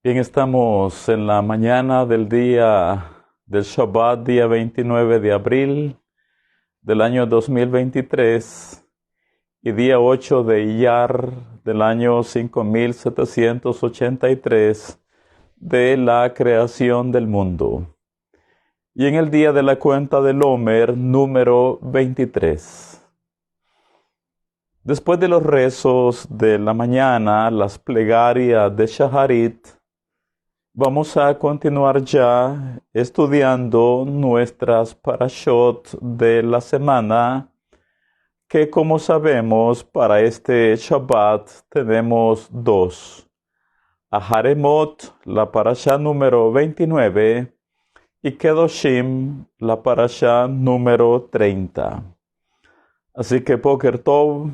Bien, estamos en la mañana del día del Shabbat, día 29 de abril del año 2023 y día 8 de Iyar del año 5783 de la creación del mundo. Y en el día de la cuenta del Omer, número 23. Después de los rezos de la mañana, las plegarias de Shaharit, vamos a continuar ya estudiando nuestras parashot de la semana, que como sabemos para este Shabbat tenemos dos. Aharemot, la parashá número 29, y Kedoshim, la parashá número 30. Así que Boker Tov,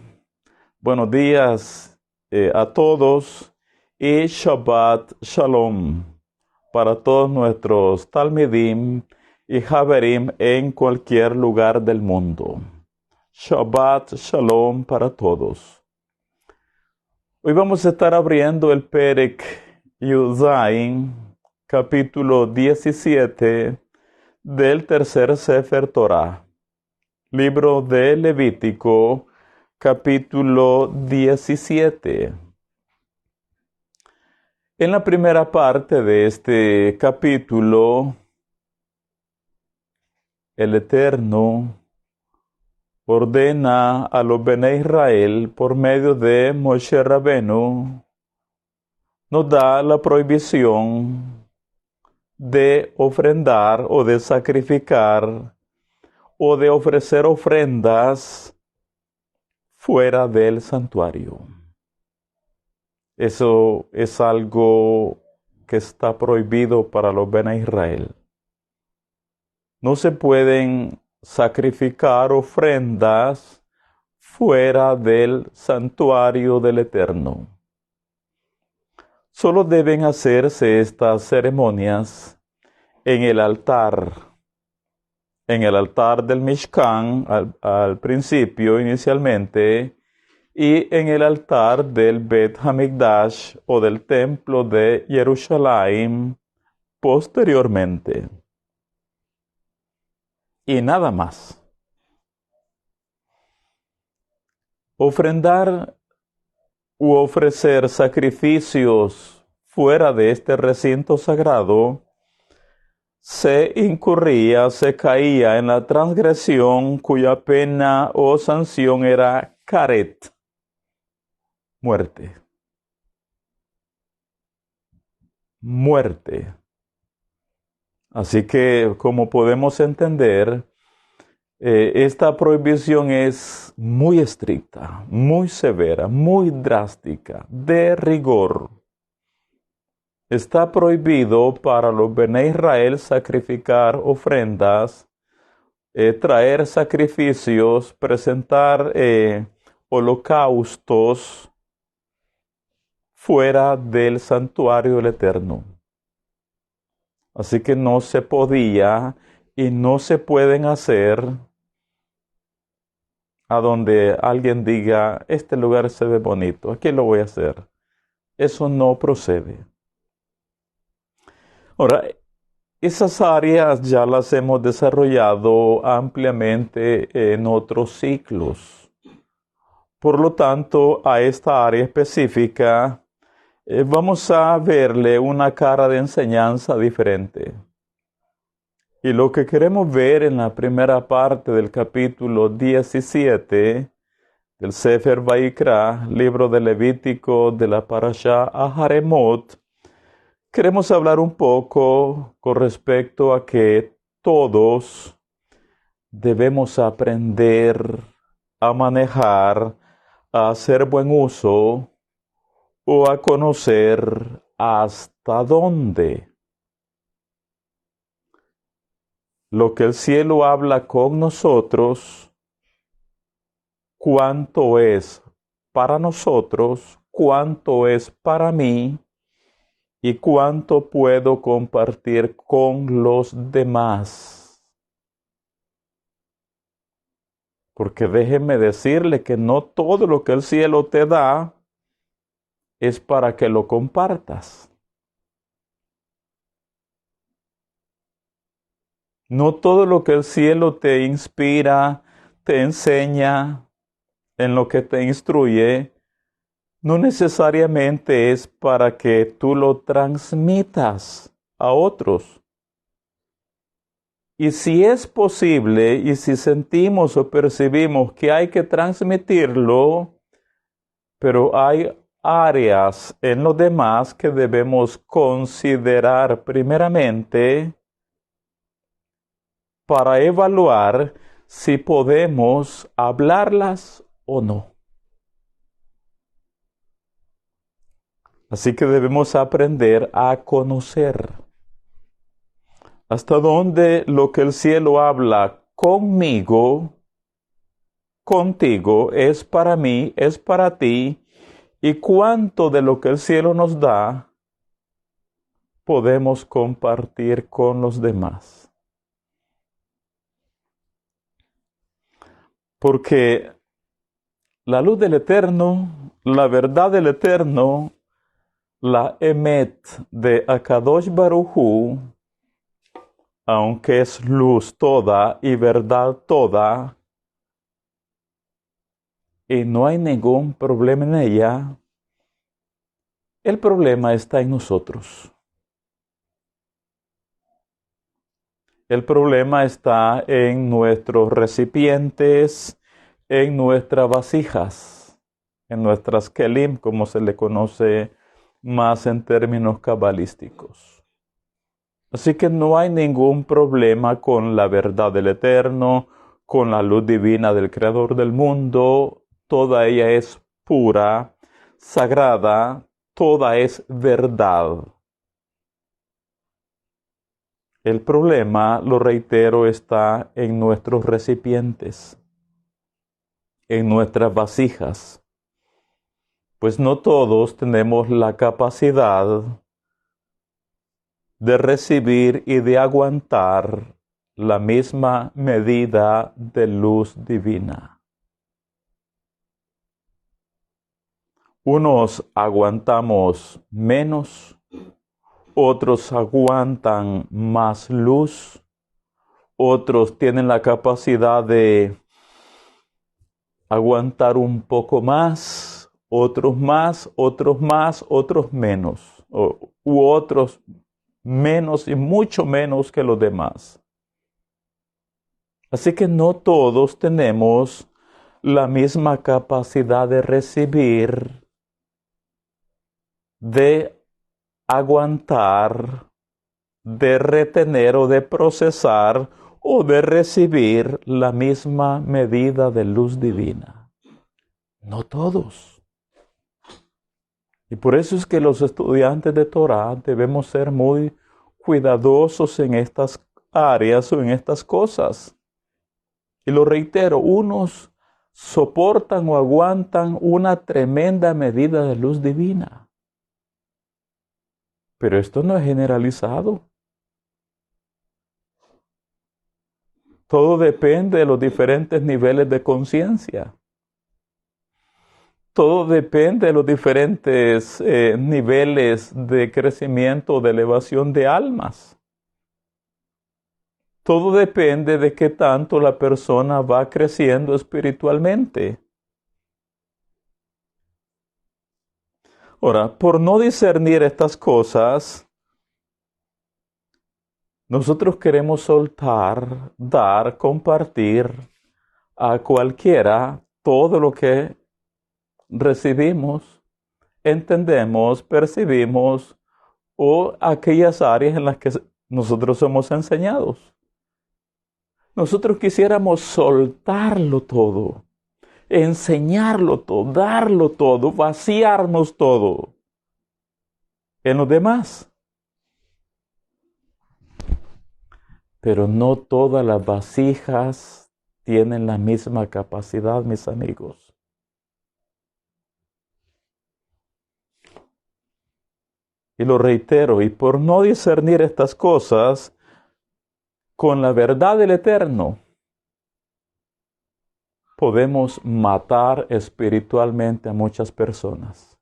buenos días a todos y Shabbat Shalom para todos nuestros Talmidim y Haverim en cualquier lugar del mundo. Shabbat Shalom para todos. Hoy vamos a estar abriendo el Perek Yuzain, capítulo 17 del tercer Sefer Torah, libro de Levítico, capítulo 17. En la primera parte de este capítulo, el Eterno ordena a los Bene Israel por medio de Moshe Rabenu, nos da la prohibición de ofrendar o de sacrificar o de ofrecer ofrendas fuera del santuario. Eso es algo que está prohibido para los Bene Israel. No se pueden sacrificar ofrendas fuera del santuario del Eterno. Solo deben hacerse estas ceremonias en el altar del Mishkan al principio, inicialmente, y en el altar del Bet Hamikdash o del templo de Jerusalén posteriormente. Y nada más. Ofrendar u ofrecer sacrificios fuera de este recinto sagrado se caía en la transgresión cuya pena o sanción era karet, muerte. Muerte. Así que, como podemos entender, esta prohibición es muy estricta, muy severa, muy drástica, de rigor. Está prohibido para los Bene Israel sacrificar ofrendas, traer sacrificios, presentar holocaustos fuera del santuario del Eterno. Así que no se podía y no se pueden hacer a donde alguien diga, este lugar se ve bonito, aquí lo voy a hacer. Eso no procede. Ahora, esas áreas ya las hemos desarrollado ampliamente en otros ciclos. Por lo tanto, a esta área específica vamos a verle una cara de enseñanza diferente. Y lo que queremos ver en la primera parte del capítulo 17 del Sefer Vayikra, libro de Levítico de la Parashá Aharemot, queremos hablar un poco con respecto a que todos debemos aprender a manejar, a hacer buen uso o a conocer hasta dónde lo que el cielo habla con nosotros, cuánto es para nosotros, cuánto es para mí y cuánto puedo compartir con los demás. Porque déjeme decirle que no todo lo que el cielo te da es para que lo compartas. No todo lo que el cielo te inspira, te enseña, en lo que te instruye, no necesariamente es para que tú lo transmitas a otros. Y si es posible, y si sentimos o percibimos que hay que transmitirlo, pero hay áreas en los demás que debemos considerar primeramente para evaluar si podemos hablarlas o no. Así que debemos aprender a conocer hasta dónde lo que el cielo habla conmigo, contigo, es para mí, es para ti, y cuánto de lo que el cielo nos da podemos compartir con los demás. Porque la luz del Eterno, la verdad del Eterno, la Emet de Akadosh Baruj Hu, aunque es luz toda y verdad toda, y no hay ningún problema en ella, el problema está en nosotros. El problema está en nuestros recipientes, en nuestras vasijas, en nuestras kelim, como se le conoce más en términos cabalísticos. Así que no hay ningún problema con la verdad del Eterno, con la luz divina del Creador del mundo. Toda ella es pura, sagrada, toda es verdad. El problema, lo reitero, está en nuestros recipientes, en nuestras vasijas, pues no todos tenemos la capacidad de recibir y de aguantar la misma medida de luz divina. Unos aguantamos menos, otros aguantan más luz, otros tienen la capacidad de aguantar un poco más, otros menos, u otros menos y mucho menos que los demás. Así que no todos tenemos la misma capacidad de recibir, de aguantar, de retener o de procesar o de recibir la misma medida de luz divina. No todos. Y por eso es que los estudiantes de Torah debemos ser muy cuidadosos en estas áreas o en estas cosas. Y lo reitero, unos soportan o aguantan una tremenda medida de luz divina. Pero esto no es generalizado. Todo depende de los diferentes niveles de conciencia. Todo depende de los diferentes niveles de crecimiento o de elevación de almas. Todo depende de qué tanto la persona va creciendo espiritualmente. Ahora, por no discernir estas cosas, nosotros queremos soltar, dar, compartir a cualquiera todo lo que recibimos, entendemos, percibimos o aquellas áreas en las que nosotros somos enseñados. Nosotros quisiéramos soltarlo todo, enseñarlo todo, darlo todo, vaciarnos todo en los demás. Pero no todas las vasijas tienen la misma capacidad, mis amigos. Y lo reitero, y por no discernir estas cosas con la verdad del Eterno, podemos matar espiritualmente a muchas personas.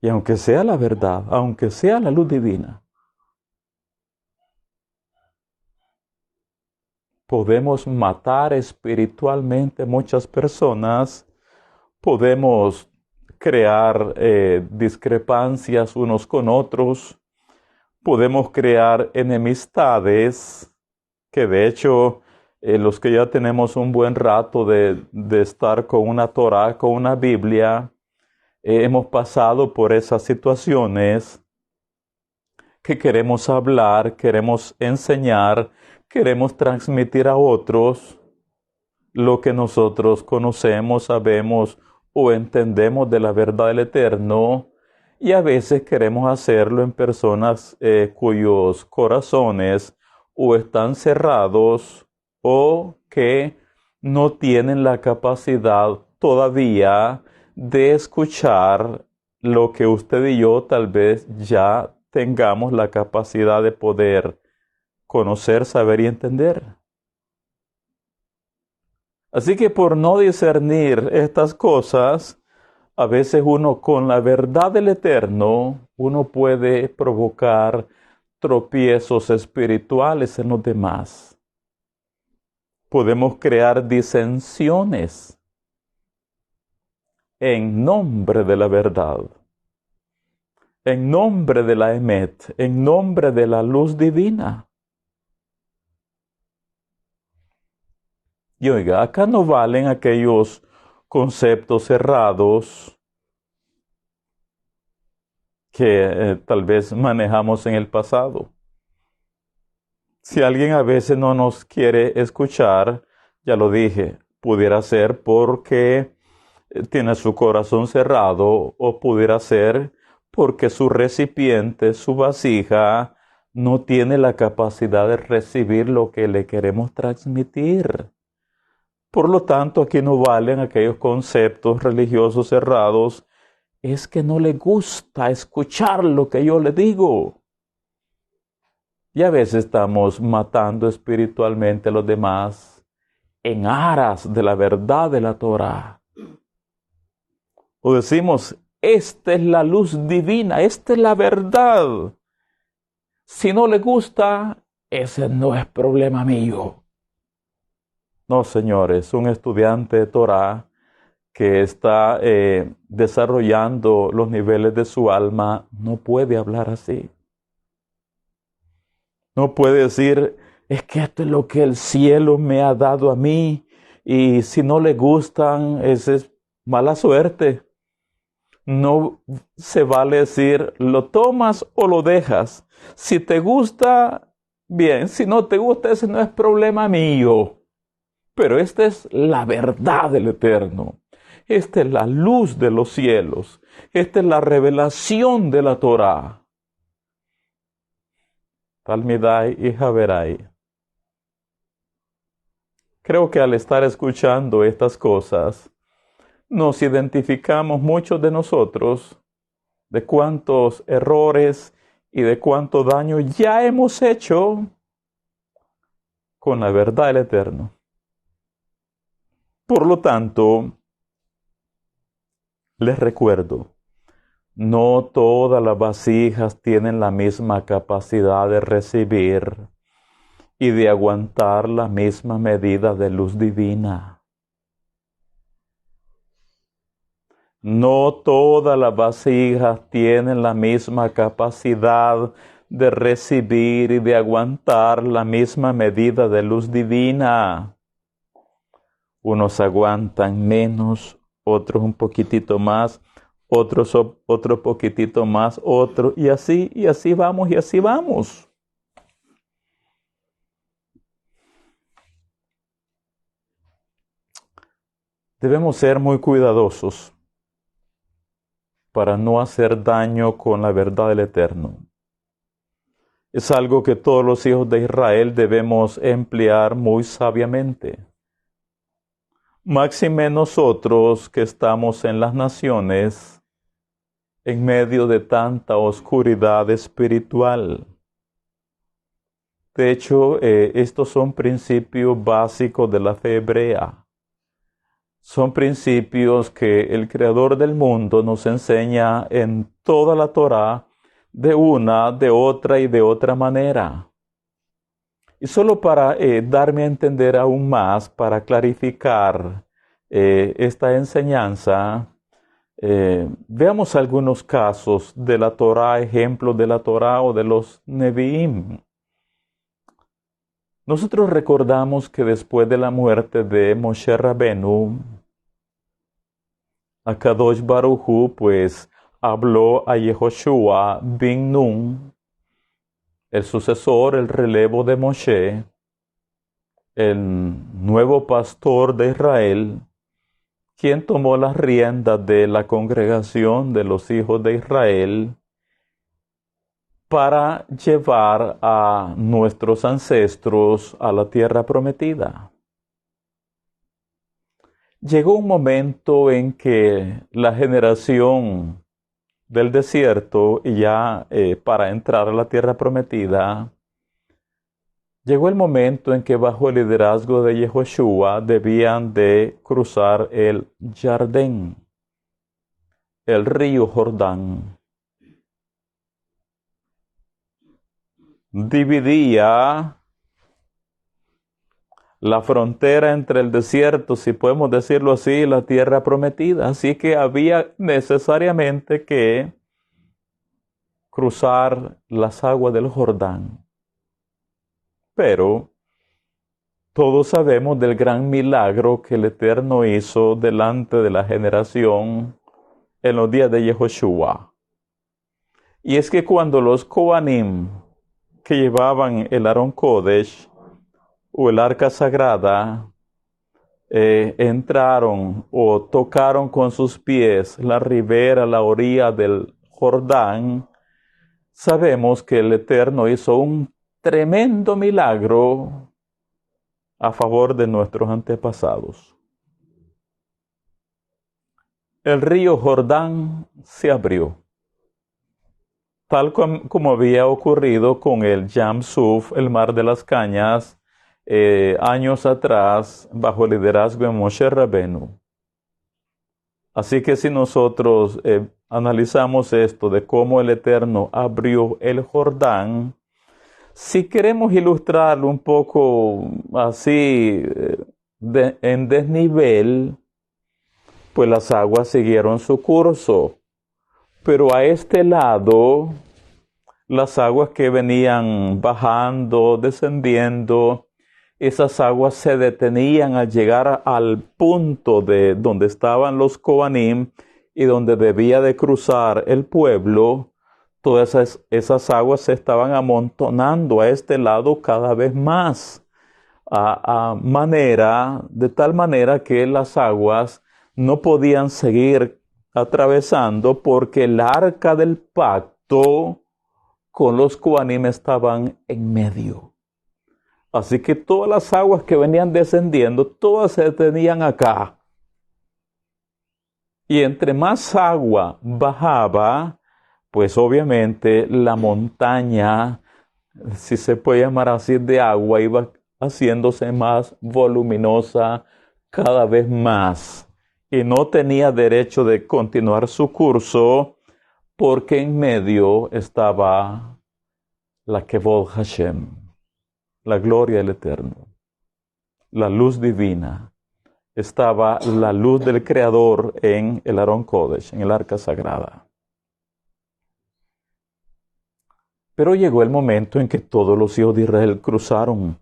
Y aunque sea la verdad, aunque sea la luz divina, podemos matar espiritualmente muchas personas, podemos crear discrepancias unos con otros, podemos crear enemistades, que de hecho los que ya tenemos un buen rato de estar con una Torá, con una Biblia, hemos pasado por esas situaciones que queremos hablar, queremos enseñar, queremos transmitir a otros lo que nosotros conocemos, sabemos o entendemos de la verdad del Eterno, y a veces queremos hacerlo en personas cuyos corazones o están cerrados o que no tienen la capacidad todavía de escuchar lo que usted y yo tal vez ya tengamos la capacidad de poder conocer, saber y entender. Así que por no discernir estas cosas, a veces uno con la verdad del Eterno, uno puede provocar tropiezos espirituales en los demás. Podemos crear disensiones en nombre de la verdad, en nombre de la Emet, en nombre de la luz divina. Y oiga, acá no valen aquellos conceptos cerrados que tal vez manejamos en el pasado. Si alguien a veces no nos quiere escuchar, ya lo dije, pudiera ser porque tiene su corazón cerrado o pudiera ser porque su recipiente, su vasija, no tiene la capacidad de recibir lo que le queremos transmitir. Por lo tanto, aquí no valen aquellos conceptos religiosos cerrados. Es que no le gusta escuchar lo que yo le digo. Y a veces estamos matando espiritualmente a los demás en aras de la verdad de la Torá. O decimos, esta es la luz divina, esta es la verdad. Si no le gusta, ese no es problema mío. No, señores, un estudiante de Torá que está desarrollando los niveles de su alma no puede hablar así. No puede decir, es que esto es lo que el cielo me ha dado a mí y si no le gustan, esa es mala suerte. No se vale decir, lo tomas o lo dejas. Si te gusta, bien. Si no te gusta, ese no es problema mío. Pero esta es la verdad del Eterno. Esta es la luz de los cielos. Esta es la revelación de la Torá. Talmidai y Haverai. Creo que al estar escuchando estas cosas, nos identificamos muchos de nosotros de cuántos errores y de cuánto daño ya hemos hecho con la verdad del Eterno. Por lo tanto, les recuerdo, no todas las vasijas tienen la misma capacidad de recibir y de aguantar la misma medida de luz divina. No todas las vasijas tienen la misma capacidad de recibir y de aguantar la misma medida de luz divina. Unos aguantan menos, otros un poquitito más, otros otro poquitito más, otro, y así vamos. Debemos ser muy cuidadosos para no hacer daño con la verdad del Eterno. Es algo que todos los hijos de Israel debemos emplear muy sabiamente. Máxime nosotros que estamos en las naciones, en medio de tanta oscuridad espiritual. De hecho, estos son principios básicos de la fe hebrea. Son principios que el Creador del mundo nos enseña en toda la Torá de una, de otra y de otra manera. Y solo para darme a entender aún más, para clarificar esta enseñanza, veamos algunos casos de la Torá, ejemplos de la Torá o de los Nevi'im. Nosotros recordamos que después de la muerte de Moshe Rabenu, Akadosh Baruj Hu, pues, habló a Yehoshua bin Nun, el sucesor, el relevo de Moshe, el nuevo pastor de Israel, quien tomó las riendas de la congregación de los hijos de Israel para llevar a nuestros ancestros a la tierra prometida. Llegó un momento en que la generación del desierto, y ya para entrar a la tierra prometida, llegó el momento en que bajo el liderazgo de Yehoshua debían de cruzar el Jardín, el río Jordán. Dividía la frontera entre el desierto, si podemos decirlo así, y la tierra prometida. Así que había necesariamente que cruzar las aguas del Jordán. Pero todos sabemos del gran milagro que el Eterno hizo delante de la generación en los días de Yehoshua. Y es que cuando los Kohanim que llevaban el Arón Kodesh o el arca sagrada entraron o tocaron con sus pies la ribera, la orilla del Jordán, sabemos que el Eterno hizo un tremendo milagro a favor de nuestros antepasados. El río Jordán se abrió, tal como había ocurrido con el Yam Suf, el mar de las cañas, años atrás, bajo el liderazgo de Moshe Rabenu. Así que si nosotros analizamos esto de cómo el Eterno abrió el Jordán, si queremos ilustrarlo un poco así en desnivel, pues las aguas siguieron su curso. Pero a este lado, las aguas que venían bajando, descendiendo, esas aguas se detenían al llegar al punto de donde estaban los Kohanim y donde debía de cruzar el pueblo. Todas esas aguas se estaban amontonando a este lado cada vez más, de tal manera que las aguas no podían seguir atravesando porque el arca del pacto con los Kohanim estaban en medio. Así que todas las aguas que venían descendiendo, todas se detenían acá. Y entre más agua bajaba, pues obviamente la montaña, si se puede llamar así, de agua, iba haciéndose más voluminosa cada vez más. Y no tenía derecho de continuar su curso porque en medio estaba la Kevod Hashem, la gloria del Eterno, la luz divina. Estaba la luz del Creador en el Arón Kodesh, en el arca sagrada. Pero llegó el momento en que todos los hijos de Israel cruzaron,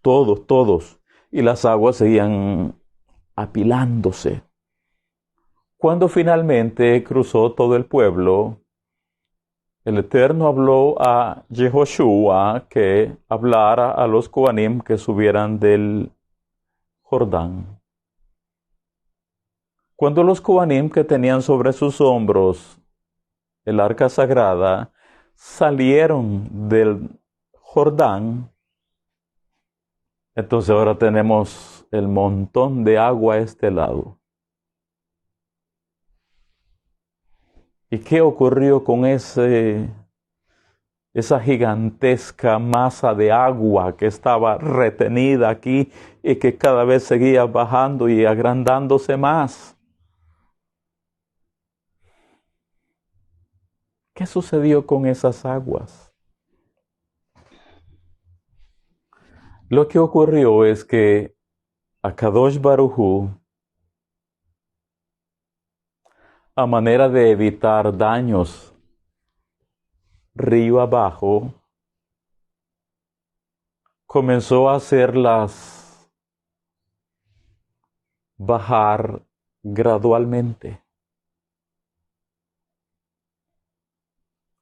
todos, y las aguas seguían apilándose. Cuando finalmente cruzó todo el pueblo, el Eterno habló a Yehoshua que hablara a los Kohanim que subieran del Jordán. Cuando los Kohanim que tenían sobre sus hombros el arca sagrada salieron del Jordán, entonces ahora tenemos el montón de agua a este lado. ¿Y qué ocurrió con esa gigantesca masa de agua que estaba retenida aquí y que cada vez seguía bajando y agrandándose más? ¿Qué sucedió con esas aguas? Lo que ocurrió es que Akadosh Baruj Hu, a manera de evitar daños río abajo, comenzó a hacerlas bajar gradualmente.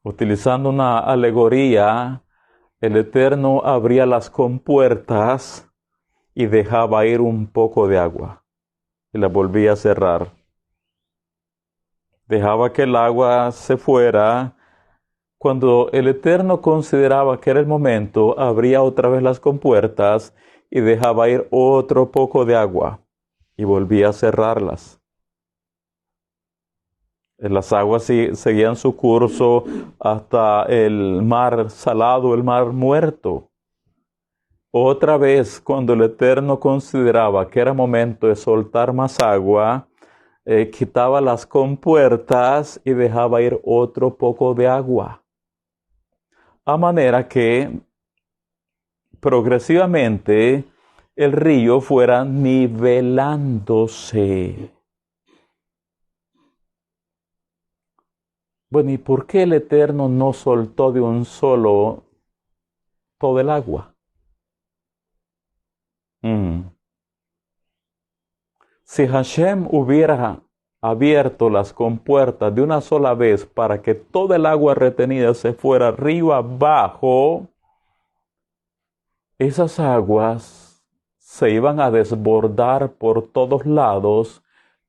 Utilizando una alegoría, el Eterno abría las compuertas y dejaba ir un poco de agua y la volvía a cerrar. Dejaba que el agua se fuera. Cuando el Eterno consideraba que era el momento, abría otra vez las compuertas y dejaba ir otro poco de agua y volvía a cerrarlas. Las aguas seguían su curso hasta el mar salado, el mar muerto. Otra vez, cuando el Eterno consideraba que era momento de soltar más agua, quitaba las compuertas y dejaba ir otro poco de agua. A manera que progresivamente el río fuera nivelándose. Bueno, ¿y por qué el Eterno no soltó de un solo todo el agua? Si Hashem hubiera abierto las compuertas de una sola vez para que toda el agua retenida se fuera río abajo, esas aguas se iban a desbordar por todos lados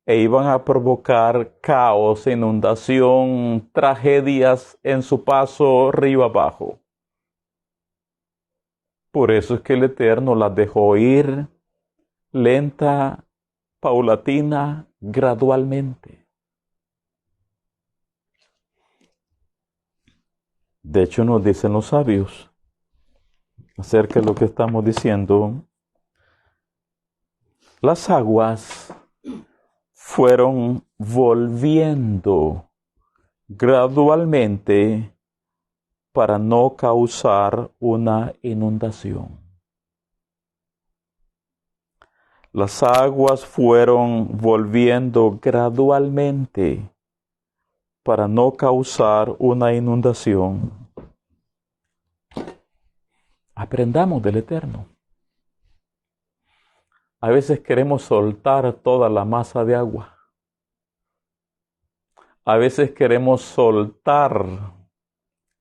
e iban a provocar caos, inundación, tragedias en su paso río abajo. Por eso es que el Eterno las dejó ir lenta, paulatina, gradualmente. De hecho, nos dicen los sabios acerca de lo que estamos diciendo. Las aguas fueron volviendo gradualmente para no causar una inundación. Las aguas fueron volviendo gradualmente para no causar una inundación. Aprendamos del Eterno. A veces queremos soltar toda la masa de agua. A veces queremos soltar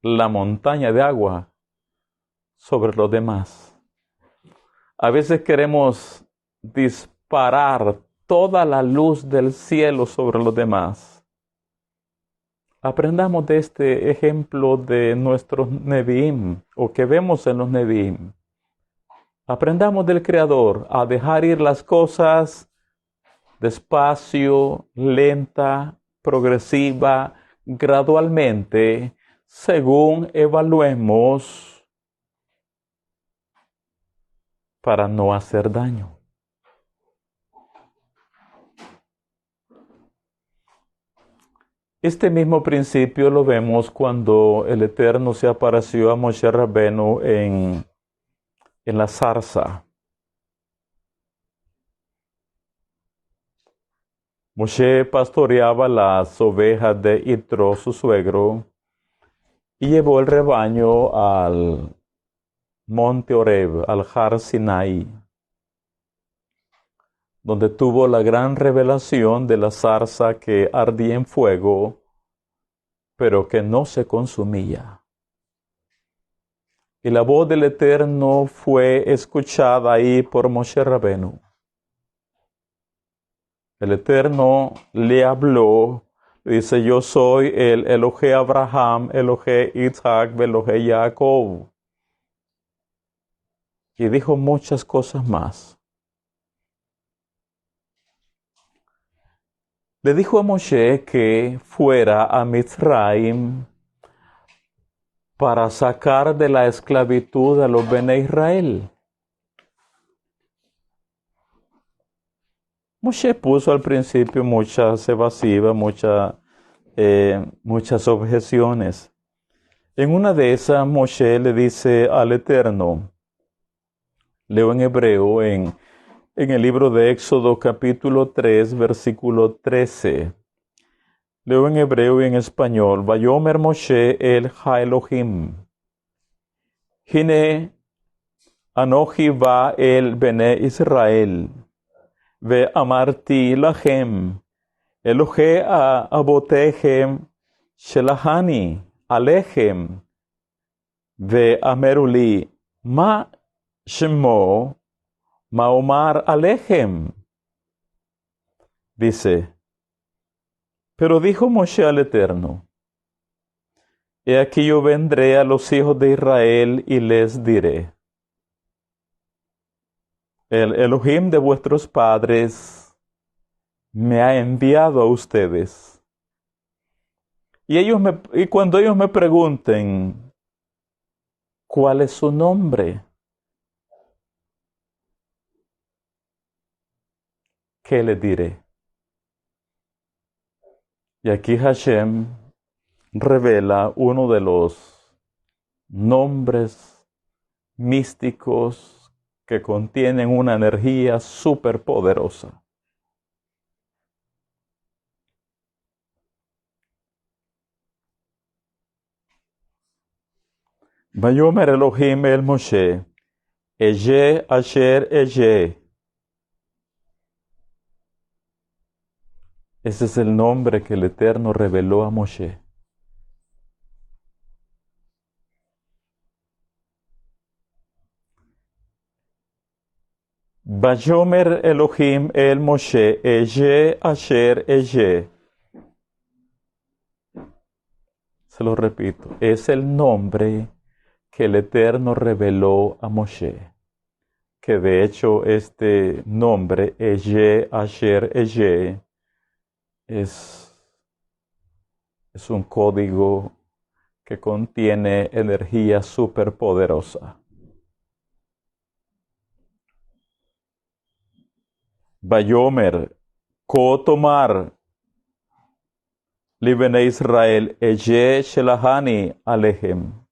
la montaña de agua sobre los demás. A veces queremos disparar toda la luz del cielo sobre los demás. Aprendamos de este ejemplo de nuestros Nevi'im, o que vemos en los Nevi'im. Aprendamos del Creador a dejar ir las cosas despacio, lenta, progresiva, gradualmente, según evaluemos para no hacer daño. Este mismo principio lo vemos cuando el Eterno se apareció a Moshe Rabbenu en la zarza. Moshe pastoreaba las ovejas de Yitro, su suegro, y llevó el rebaño al monte Horeb, al Har Sinai, donde tuvo la gran revelación de la zarza que ardía en fuego, pero que no se consumía. Y la voz del Eterno fue escuchada ahí por Moshe Rabbenu. El Eterno le habló, dice: yo soy el Elohe Abraham, Elohe Isaac, Elohe Jacob. Y dijo muchas cosas más. Le dijo a Moshe que fuera a Mitzrayim para sacar de la esclavitud a los Bene Israel. Moshe puso al principio muchas evasivas, muchas objeciones. En una de esas, Moshe le dice al Eterno: Leo en hebreo en el libro de Éxodo capítulo 3, versículo 13. Leo en hebreo y en español. Vayomer Moshe el Elohim. Hine Anochi va el Bene Israel. Ve amarti lachem. Elohe abotechem shelahani alechem. Ve ameruli ma shemo maomar alechem. Dice, pero dijo Moshe al Eterno, he aquí yo vendré a los hijos de Israel y les diré, el Elohim de vuestros padres me ha enviado a ustedes. Y cuando ellos me pregunten, ¿cuál es su nombre? ¿Qué le diré? Y aquí Hashem revela uno de los nombres místicos que contienen una energía superpoderosa. Vayomer Elohim el Moshe, Eye Asher Eye. Ese es el nombre que el Eterno reveló a Moshe. Vayomer Elohim el Moshe, Eye Asher Eye. Se lo repito, es el nombre que el Eterno reveló a Moshe. Que de hecho este nombre, Eye Asher Eye, es un código que contiene energía superpoderosa. Vayomer, Kotomar, Libene Israel, Eye Shelahani Alechem.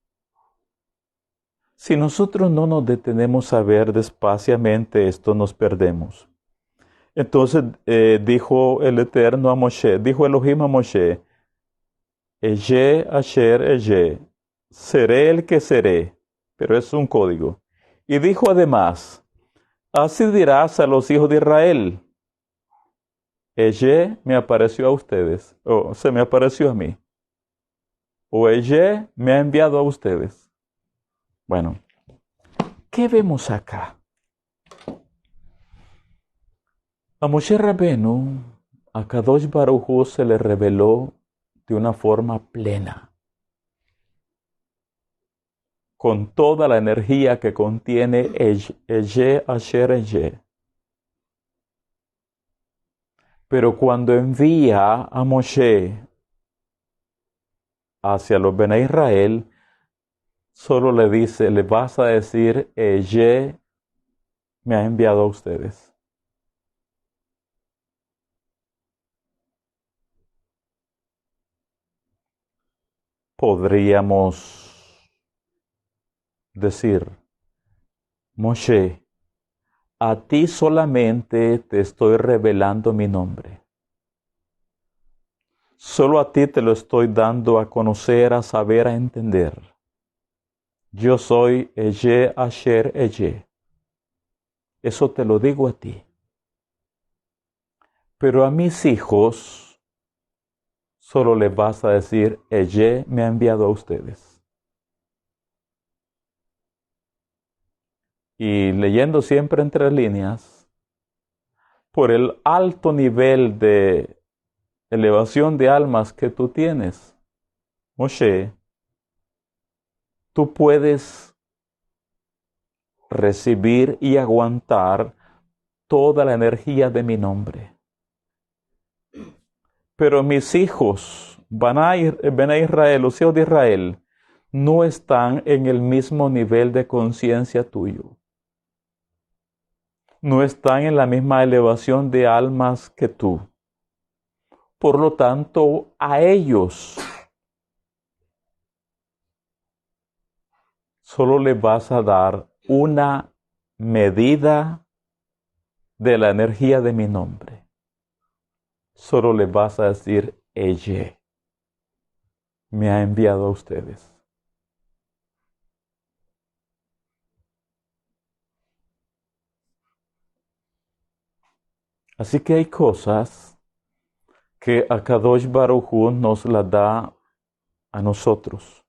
Si nosotros no nos detenemos a ver despaciamente esto, nos perdemos. Entonces dijo el Eterno a Moshe, dijo Elohim a Moshe, Eye Asher Eye, seré el que seré, pero es un código. Y dijo además, así dirás a los hijos de Israel, Eye me apareció a ustedes, o se me apareció a mí, o Eye me ha enviado a ustedes. Bueno, ¿qué vemos acá? A Moshe Rabenu, a Kadosh Baruj Hu se le reveló de una forma plena, con toda la energía que contiene Eye Asher Eye. Pero cuando envía a Moshe hacia los Bene Israel, solo le dice, le vas a decir, Eye me ha enviado a ustedes. Podríamos decir, Moshe, a ti solamente te estoy revelando mi nombre. Solo a ti te lo estoy dando a conocer, a saber, a entender. Yo soy Eye Asher Eye. Eso te lo digo a ti. Pero a mis hijos solo les vas a decir, Eye me ha enviado a ustedes. Y leyendo siempre entre líneas, por el alto nivel de elevación de almas que tú tienes, Moshe, tú puedes recibir y aguantar toda la energía de mi nombre. Pero mis hijos, Bene Israel, los hijos de Israel, no están en el mismo nivel de conciencia tuyo. No están en la misma elevación de almas que tú. Por lo tanto, a ellos solo le vas a dar una medida de la energía de mi nombre, solo le vas a decir, ella me ha enviado a ustedes. Así que hay cosas que Akadosh Baruj Hu nos las da a nosotros,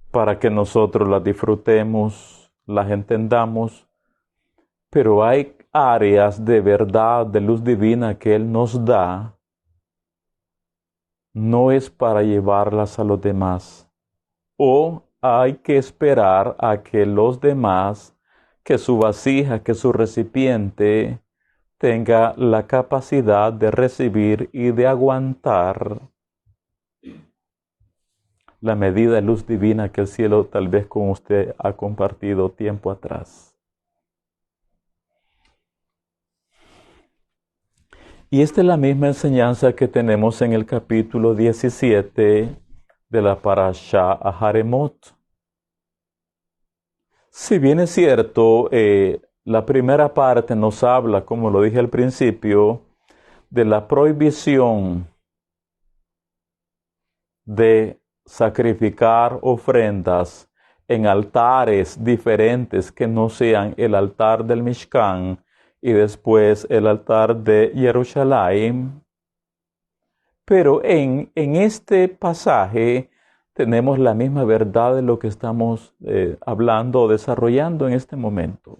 para que nosotros las disfrutemos, las entendamos, pero hay áreas de verdad, de luz divina que Él nos da, no es para llevarlas a los demás, o hay que esperar a que los demás, que su vasija, que su recipiente, tenga la capacidad de recibir y de aguantar la medida de luz divina que el cielo tal vez con usted ha compartido tiempo atrás. Y esta es la misma enseñanza que tenemos en el capítulo 17 de la Parashá Aharemot. Si bien es cierto, la primera parte nos habla, como lo dije al principio, de la prohibición de sacrificar ofrendas en altares diferentes que no sean el altar del Mishkan y después el altar de Jerusalén. Pero en este pasaje tenemos la misma verdad de lo que estamos hablando o desarrollando en este momento.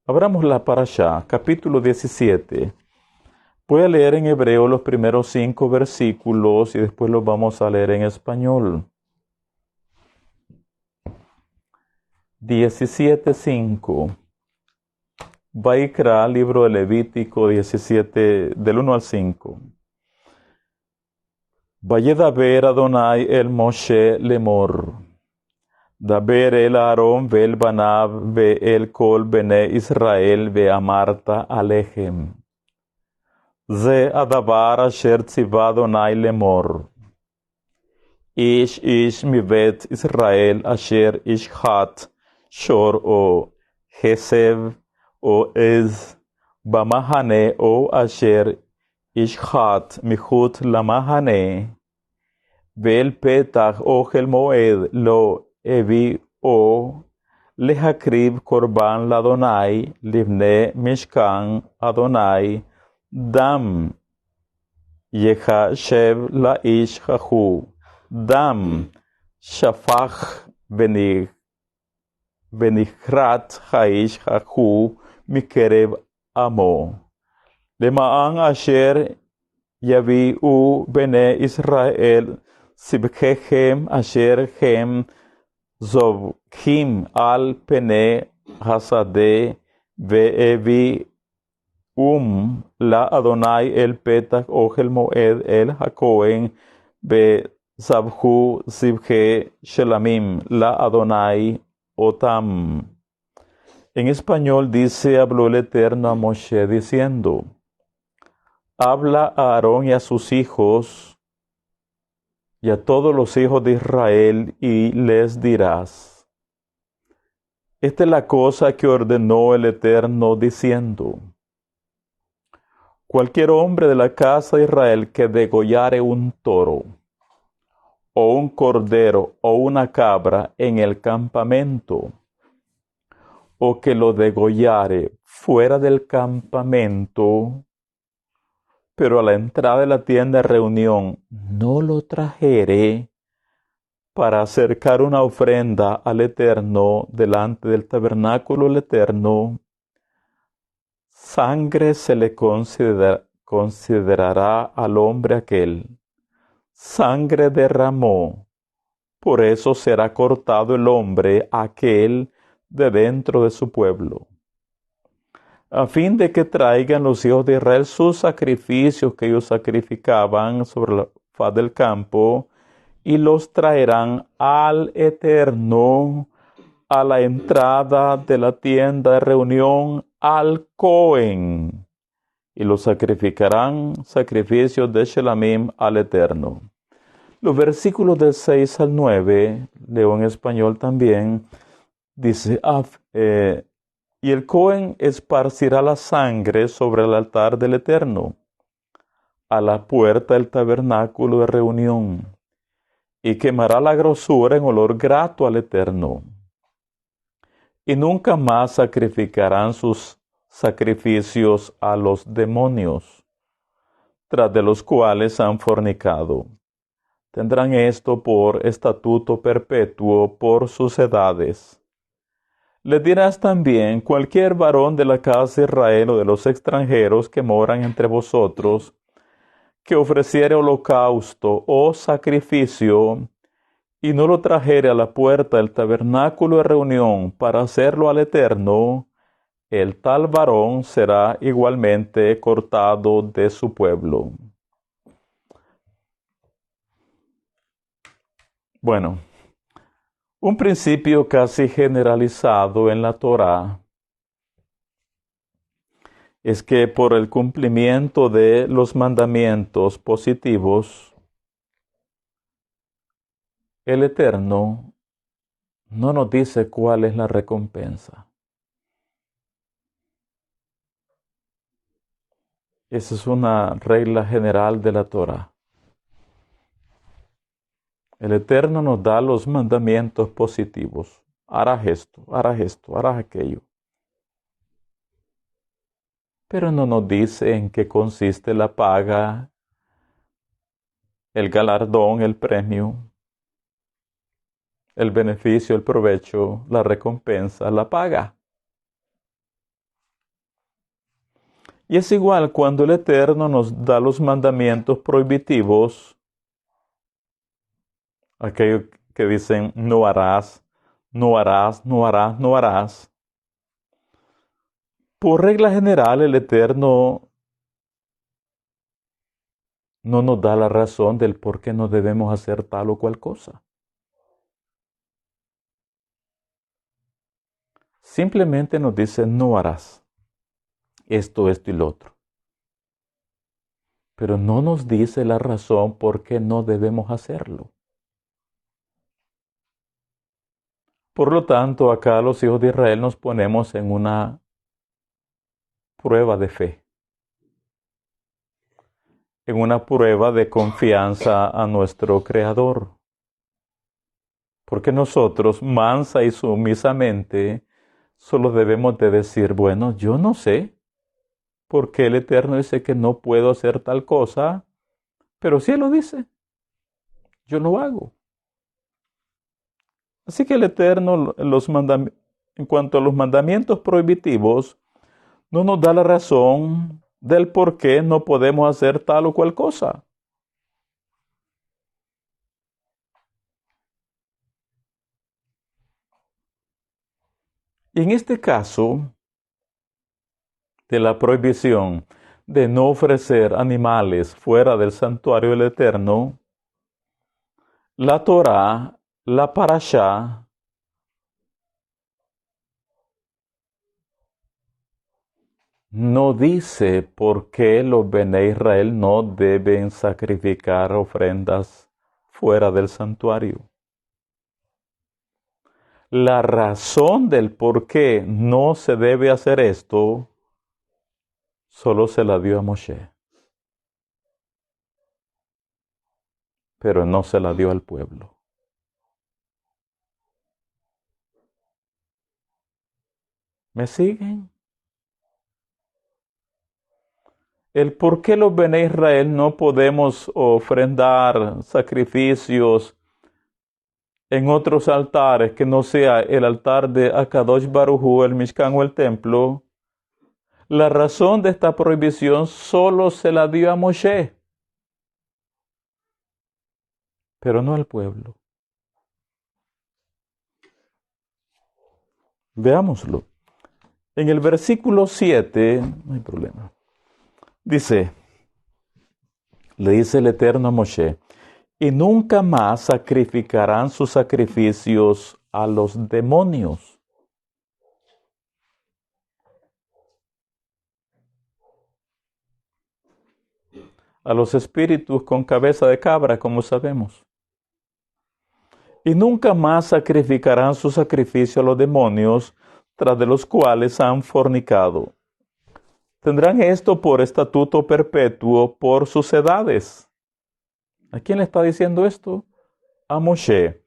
Abramos la Parashá, capítulo 17. Voy a leer en hebreo los primeros 5 versículos y después los vamos a leer en español. 17:5. Vaikra, libro de Levítico 17, del 1 al 5. Vayedaber Adonai el Moshe lemor. Daber el Aarón vel Banav ve el Kol bene Israel ve Amarta Alechem. Ze adavar asher tziva Adonai lemor. Ish mivet Israel asher ishchat shor o Hesev o ez bamahane o asher ishchat michut lamahane. Vel petach ochel moed lo evi o lehakrib korban ladonai livne mishkan Adonai dam yechashev la ish hahu dam shafach benichrat haish hahu mikerev amo lema'an asher yaviu bene Israel sibkechem asher hem zovkim al pene hasade ve'evi la Adonai el petach ochel moed el hakohen zabhu zibche shelamim la Adonai otam. En español dice, habló el Eterno a Moshe diciendo, habla a Aarón y a sus hijos y a todos los hijos de Israel y les dirás, esta es la cosa que ordenó el Eterno diciendo, cualquier hombre de la casa de Israel que degollare un toro, o un cordero, o una cabra en el campamento, o que lo degollare fuera del campamento, pero a la entrada de la tienda de reunión no lo trajere para acercar una ofrenda al Eterno delante del tabernáculo del Eterno, sangre se le considerará al hombre aquel. Sangre derramó, por eso será cortado el hombre aquel de dentro de su pueblo, a fin de que traigan los hijos de Israel sus sacrificios que ellos sacrificaban sobre la faz del campo, y los traerán al Eterno a la entrada de la tienda de reunión al Cohen, y los sacrificarán sacrificios de Shelamim al Eterno. Los versículos del 6 al 9, leo en español también, Dice, y el Cohen esparcirá la sangre sobre el altar del Eterno, a la puerta del tabernáculo de reunión, y quemará la grosura en olor grato al Eterno. Y nunca más sacrificarán sus sacrificios a los demonios, tras de los cuales han fornicado. Tendrán esto por estatuto perpetuo por sus edades. Le dirás también: cualquier varón de la casa de Israel o de los extranjeros que moran entre vosotros, que ofreciere holocausto o sacrificio, y no lo trajere a la puerta del tabernáculo de reunión para hacerlo al Eterno, el tal varón será igualmente cortado de su pueblo. Bueno, un principio casi generalizado en la Torá es que por el cumplimiento de los mandamientos positivos, el Eterno no nos dice cuál es la recompensa. Esa es una regla general de la Torá. El Eterno nos da los mandamientos positivos. Harás esto, harás esto, harás aquello. Pero no nos dice en qué consiste la paga, el galardón, el premio, el beneficio, el provecho, la recompensa, la paga. Y es igual cuando el Eterno nos da los mandamientos prohibitivos, aquellos que dicen no harás, no harás, no harás, no harás. Por regla general, el Eterno no nos da la razón del por qué no debemos hacer tal o cual cosa. Simplemente nos dice no harás esto, esto y lo otro. Pero no nos dice la razón por qué no debemos hacerlo. Por lo tanto, acá los hijos de Israel nos ponemos en una prueba de fe, en una prueba de confianza a nuestro Creador. Porque nosotros, mansa y sumisamente, solo debemos de decir, bueno, yo no sé por qué el Eterno dice que no puedo hacer tal cosa, pero si Él lo dice, yo lo hago. Así que el Eterno, en cuanto a los mandamientos prohibitivos, no nos da la razón del por qué no podemos hacer tal o cual cosa. Y en este caso de la prohibición de no ofrecer animales fuera del santuario del Eterno, la Torá, la Parashá, no dice por qué los Bene Israel no deben sacrificar ofrendas fuera del santuario. La razón del por qué no se debe hacer esto solo se la dio a Moshe, pero no se la dio al pueblo. ¿Me siguen? El por qué los Bene Israel no podemos ofrendar sacrificios en otros altares que no sea el altar de Akadosh Baruj Hu, el Mishkan o el templo. La razón de esta prohibición solo se la dio a Moshe, pero no al pueblo. Veámoslo. En el versículo 7, no hay problema, dice, le dice el Eterno a Moshe, y nunca más sacrificarán sus sacrificios a los demonios. A los espíritus con cabeza de cabra, como sabemos. y nunca más sacrificarán su sacrificio a los demonios, tras de los cuales han fornicado. Tendrán esto por estatuto perpetuo por sus edades. ¿A quién le está diciendo esto? A Moshe.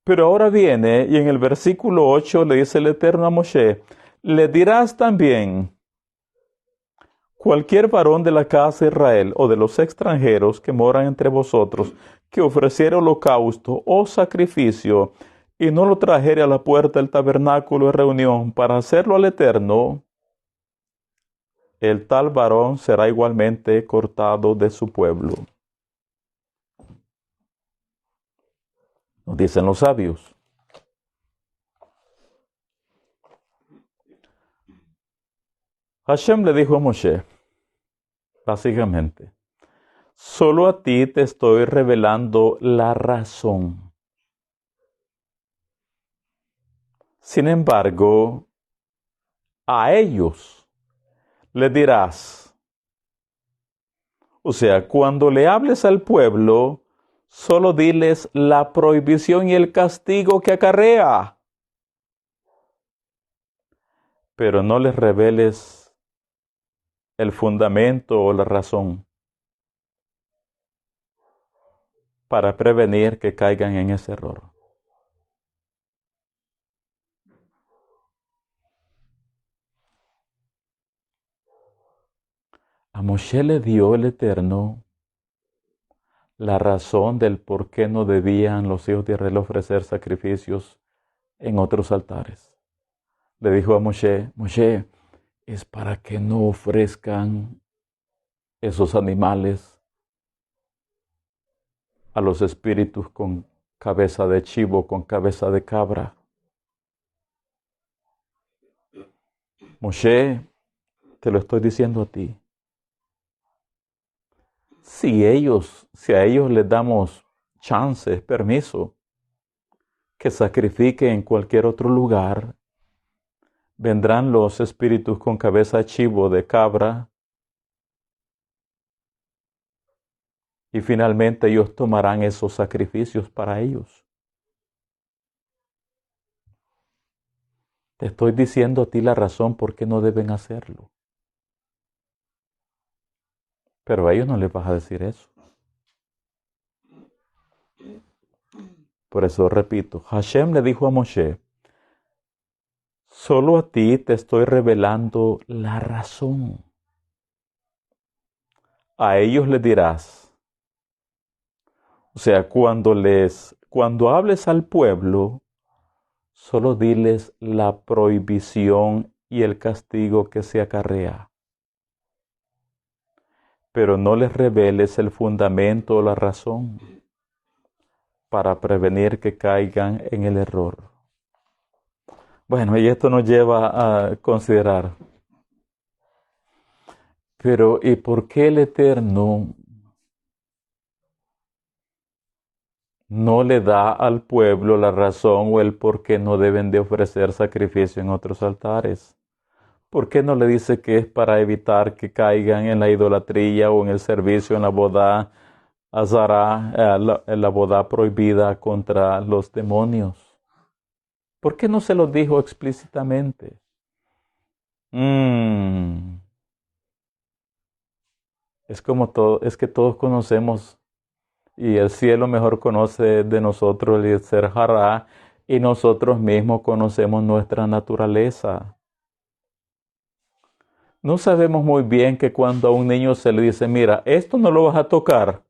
Pero ahora viene y en el versículo 8 le dice el Eterno a Moshe, le dirás también, cualquier varón de la casa de Israel o de los extranjeros que moran entre vosotros, que ofreciere holocausto o sacrificio y no lo trajere a la puerta del tabernáculo de reunión para hacerlo al Eterno, el tal varón será igualmente cortado de su pueblo. Nos dicen los sabios. Hashem le dijo a Moshe, básicamente, solo a ti te estoy revelando la razón. Sin embargo, a ellos le dirás, o sea, cuando le hables al pueblo, solo diles la prohibición y el castigo que acarrea, pero no les reveles el fundamento o la razón para prevenir que caigan en ese error. A Moshe le dio el Eterno la razón del por qué no debían los hijos de Israel ofrecer sacrificios en otros altares. Le dijo a Moshe, Moshe, es para que no ofrezcan esos animales a los espíritus con cabeza de chivo, con cabeza de cabra. Moshe, te lo estoy diciendo a ti. Si a ellos les damos chances, permiso, que sacrifiquen en cualquier otro lugar, vendrán los espíritus con cabeza de chivo, de cabra, y finalmente ellos tomarán esos sacrificios para ellos. Te estoy diciendo a ti la razón por qué no deben hacerlo. Pero a ellos no les vas a decir eso. Por eso repito, Hashem le dijo a Moshe, solo a ti te estoy revelando la razón. A ellos les dirás, o sea, cuando hables al pueblo, solo diles la prohibición y el castigo que se acarrea. Pero no les reveles el fundamento o la razón para prevenir que caigan en el error. Bueno, y esto nos lleva a considerar, pero ¿y por qué el Eterno no le da al pueblo la razón o el por qué no deben de ofrecer sacrificio en otros altares? ¿Por qué no le dice que es para evitar que caigan en la idolatría o en el servicio en la boda azará, la boda prohibida contra los demonios? ¿Por qué no se lo dijo explícitamente? Es que todos conocemos y el cielo mejor conoce de nosotros el Yetzer Hará y nosotros mismos conocemos nuestra naturaleza. No sabemos muy bien que cuando a un niño se le dice, mira, esto no lo vas a tocar.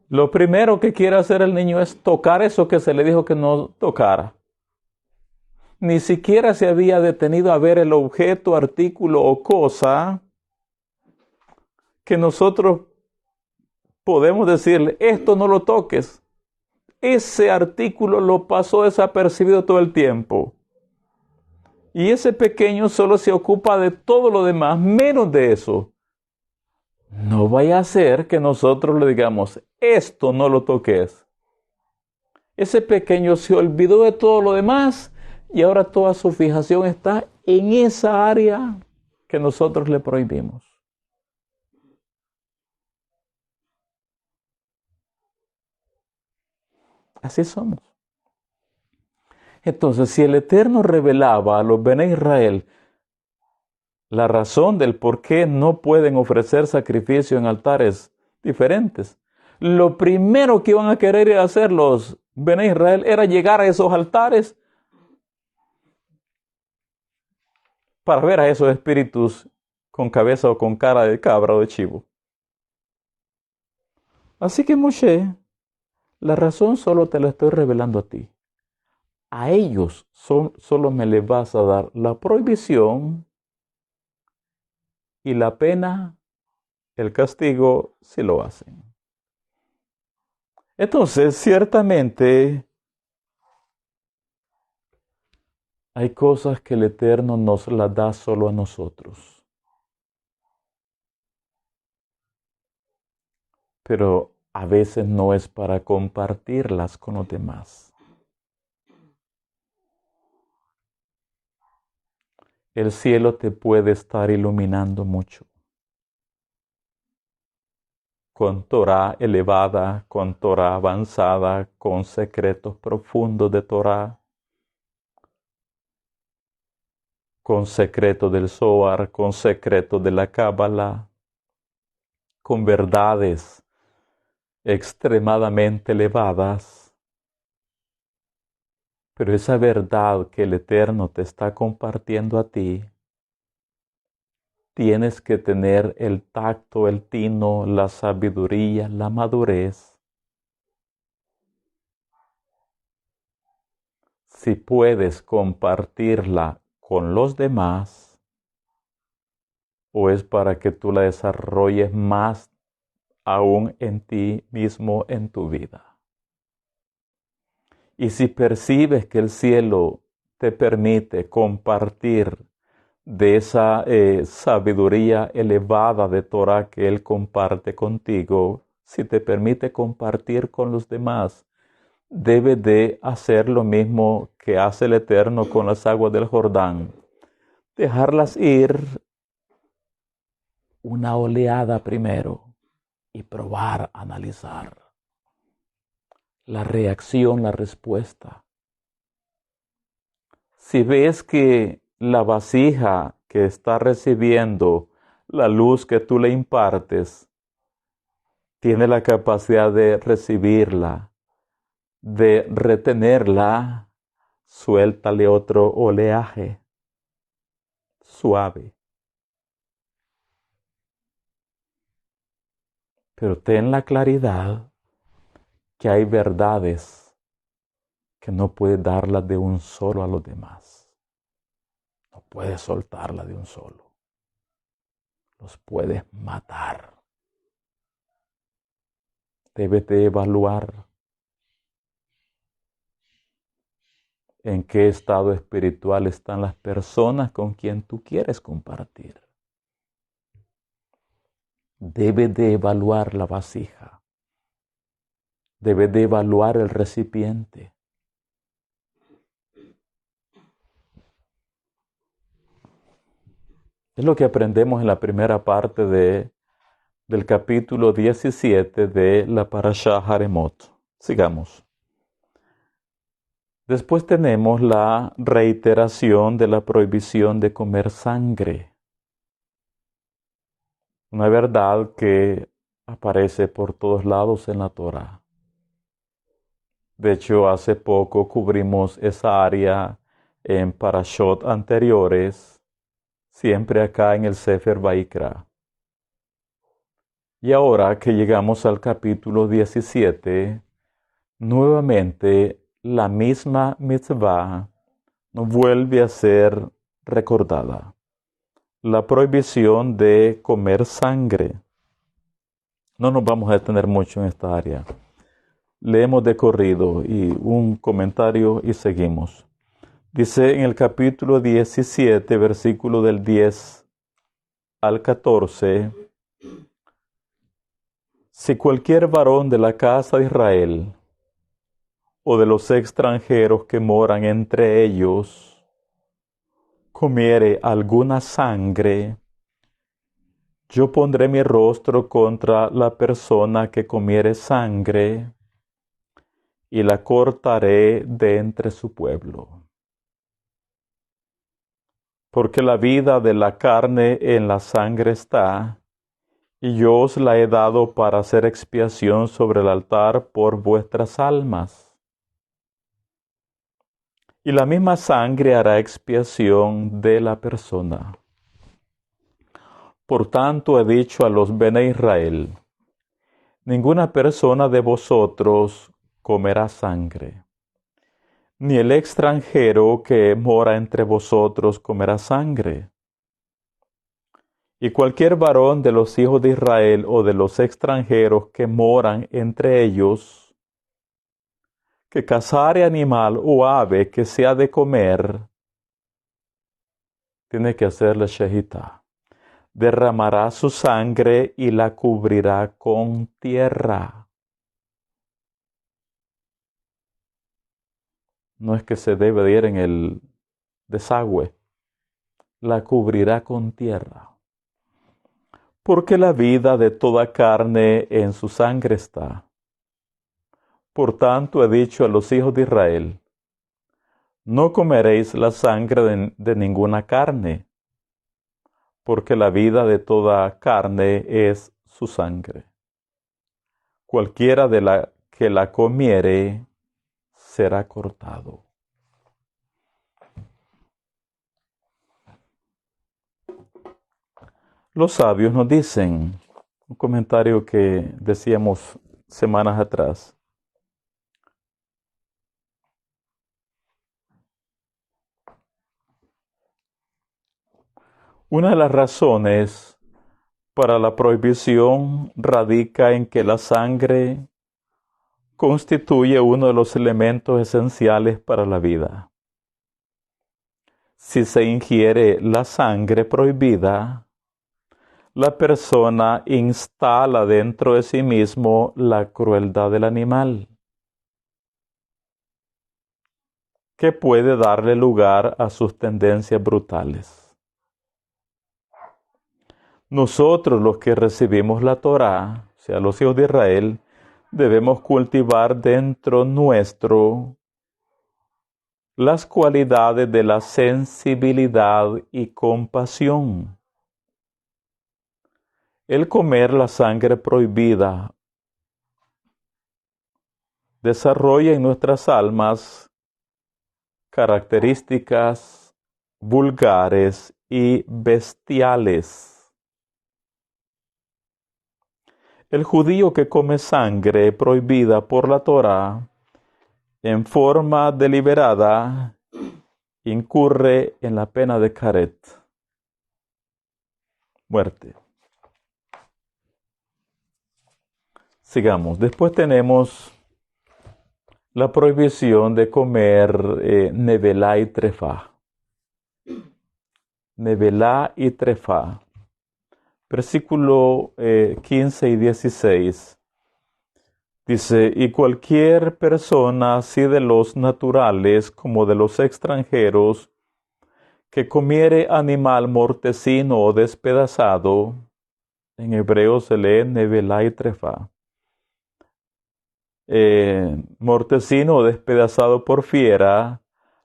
Lo primero que quiere hacer el niño es tocar eso que se le dijo que no tocara. Ni siquiera se había detenido a ver el objeto, artículo o cosa que nosotros podemos decirle, esto no lo toques. Ese artículo lo pasó desapercibido todo el tiempo. Y ese pequeño solo se ocupa de todo lo demás, menos de eso. No vaya a ser que nosotros le digamos, esto no lo toques. Ese pequeño se olvidó de todo lo demás y ahora toda su fijación está en esa área que nosotros le prohibimos. Así somos. Entonces, si el Eterno revelaba a los Bene Israel la razón del por qué no pueden ofrecer sacrificio en altares diferentes, lo primero que iban a querer hacer los Bene Israel era llegar a esos altares para ver a esos espíritus con cabeza o con cara de cabra o de chivo. Así que Moshe, la razón solo te la estoy revelando a ti. A ellos solo me les vas a dar la prohibición y la pena, el castigo, si lo hacen. Entonces, ciertamente, hay cosas que el Eterno nos las da solo a nosotros. Pero a veces no es para compartirlas con los demás. El cielo te puede estar iluminando mucho. Con Torah elevada, con Torah avanzada, con secretos profundos de Torah, con secretos del Zohar, con secretos de la Cábala, con verdades extremadamente elevadas. Pero esa verdad que el Eterno te está compartiendo a ti, tienes que tener el tacto, el tino, la sabiduría, la madurez. Si puedes compartirla con los demás, o es para que tú la desarrolles más aún en ti mismo, en tu vida. Y si percibes que el cielo te permite compartir de esa sabiduría elevada de Torah que Él comparte contigo, si te permite compartir con los demás, debe de hacer lo mismo que hace el Eterno con las aguas del Jordán. Dejarlas ir una oleada primero y probar, analizar la reacción, la respuesta. Si ves que la vasija que está recibiendo la luz que tú le impartes tiene la capacidad de recibirla, de retenerla, suéltale otro oleaje suave. Pero ten la claridad que hay verdades que no puedes darlas de un solo a los demás. No puedes soltarlas de un solo. Los puedes matar. Debes de evaluar en qué estado espiritual están las personas con quien tú quieres compartir. Debes de evaluar la vasija. Debes de evaluar el recipiente. Es lo que aprendemos en la primera parte del capítulo 17 de la Parashá Haremot. Sigamos. Después tenemos la reiteración de la prohibición de comer sangre. Una verdad que aparece por todos lados en la Torah. De hecho, hace poco cubrimos esa área en parashot anteriores, siempre acá en el Sefer Vaikra. Y ahora que llegamos al capítulo 17, nuevamente la misma mitzvah nos vuelve a ser recordada. La prohibición de comer sangre. No nos vamos a detener mucho en esta área. Leemos de corrido y un comentario y seguimos. Dice en el capítulo 17, versículo del 10 al 14, si cualquier varón de la casa de Israel o de los extranjeros que moran entre ellos comiere alguna sangre, yo pondré mi rostro contra la persona que comiere sangre, y la cortaré de entre su pueblo. Porque la vida de la carne en la sangre está, y yo os la he dado para hacer expiación sobre el altar por vuestras almas. Y la misma sangre hará expiación de la persona. Por tanto he dicho a los Bene Israel, ninguna persona de vosotros comerá sangre, ni el extranjero que mora entre vosotros comerá sangre. Y cualquier varón de los hijos de Israel o de los extranjeros que moran entre ellos, que cazare animal o ave que sea de comer, tiene que hacerle shehita. Derramará su sangre y la cubrirá con tierra. No es que se debe de ir en el desagüe, la cubrirá con tierra. Porque la vida de toda carne en su sangre está. Por tanto he dicho a los hijos de Israel, no comeréis la sangre de ninguna carne, porque la vida de toda carne es su sangre. Cualquiera de la que la comiere será cortado. Los sabios nos dicen, un comentario que decíamos semanas atrás, una de las razones para la prohibición radica en que la sangre constituye uno de los elementos esenciales para la vida. Si se ingiere la sangre prohibida, la persona instala dentro de sí mismo la crueldad del animal, que puede darle lugar a sus tendencias brutales. Nosotros los que recibimos la Torá, o sea, los hijos de Israel, debemos cultivar dentro nuestro las cualidades de la sensibilidad y compasión. El comer la sangre prohibida desarrolla en nuestras almas características vulgares y bestiales. El judío que come sangre prohibida por la Torá en forma deliberada incurre en la pena de caret, muerte. Sigamos. Después tenemos la prohibición de comer nevelá y trefá. Nevelá y trefá. Versículo 15 y 16. Dice, y cualquier persona, así de los naturales como de los extranjeros, que comiere animal mortecino o despedazado, en hebreo se lee nevelá y trefá, mortecino o despedazado por fiera,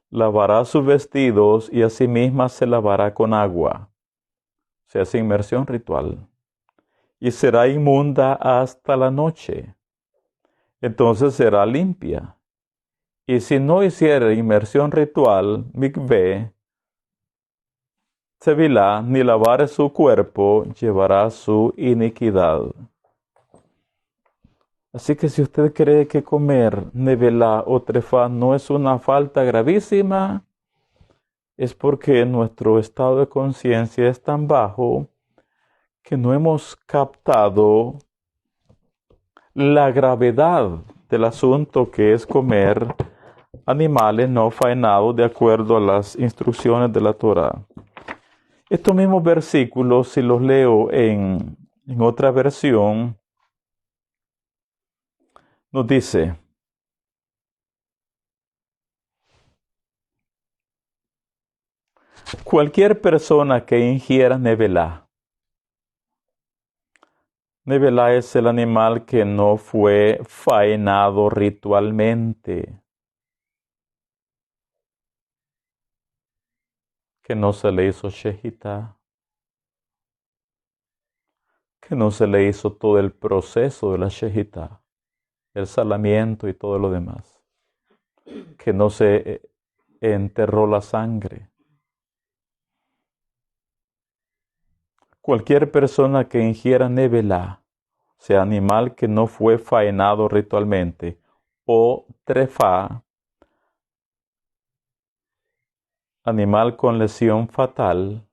lavará sus vestidos y asimismo se lavará con agua. Se hace inmersión ritual. Y será inmunda hasta la noche. Entonces será limpia. Y si no hiciere inmersión ritual, mikveh, sevilá, ni lavare su cuerpo, llevará su iniquidad. Así que si usted cree que comer nevelá o trefá no es una falta gravísima, es porque nuestro estado de conciencia es tan bajo que no hemos captado la gravedad del asunto que es comer animales no faenados de acuerdo a las instrucciones de la Torá. Estos mismos versículos, si los leo en otra versión, nos dice, cualquier persona que ingiera nevelá, Nevelá es el animal que no fue faenado ritualmente, que no se le hizo shejitá, que no se le hizo todo el proceso de la shejitá, el salamiento y todo lo demás, que no se enterró la sangre. Cualquier persona que ingiera nevelá, sea animal que no fue faenado ritualmente, o trefá, animal con lesión fatal,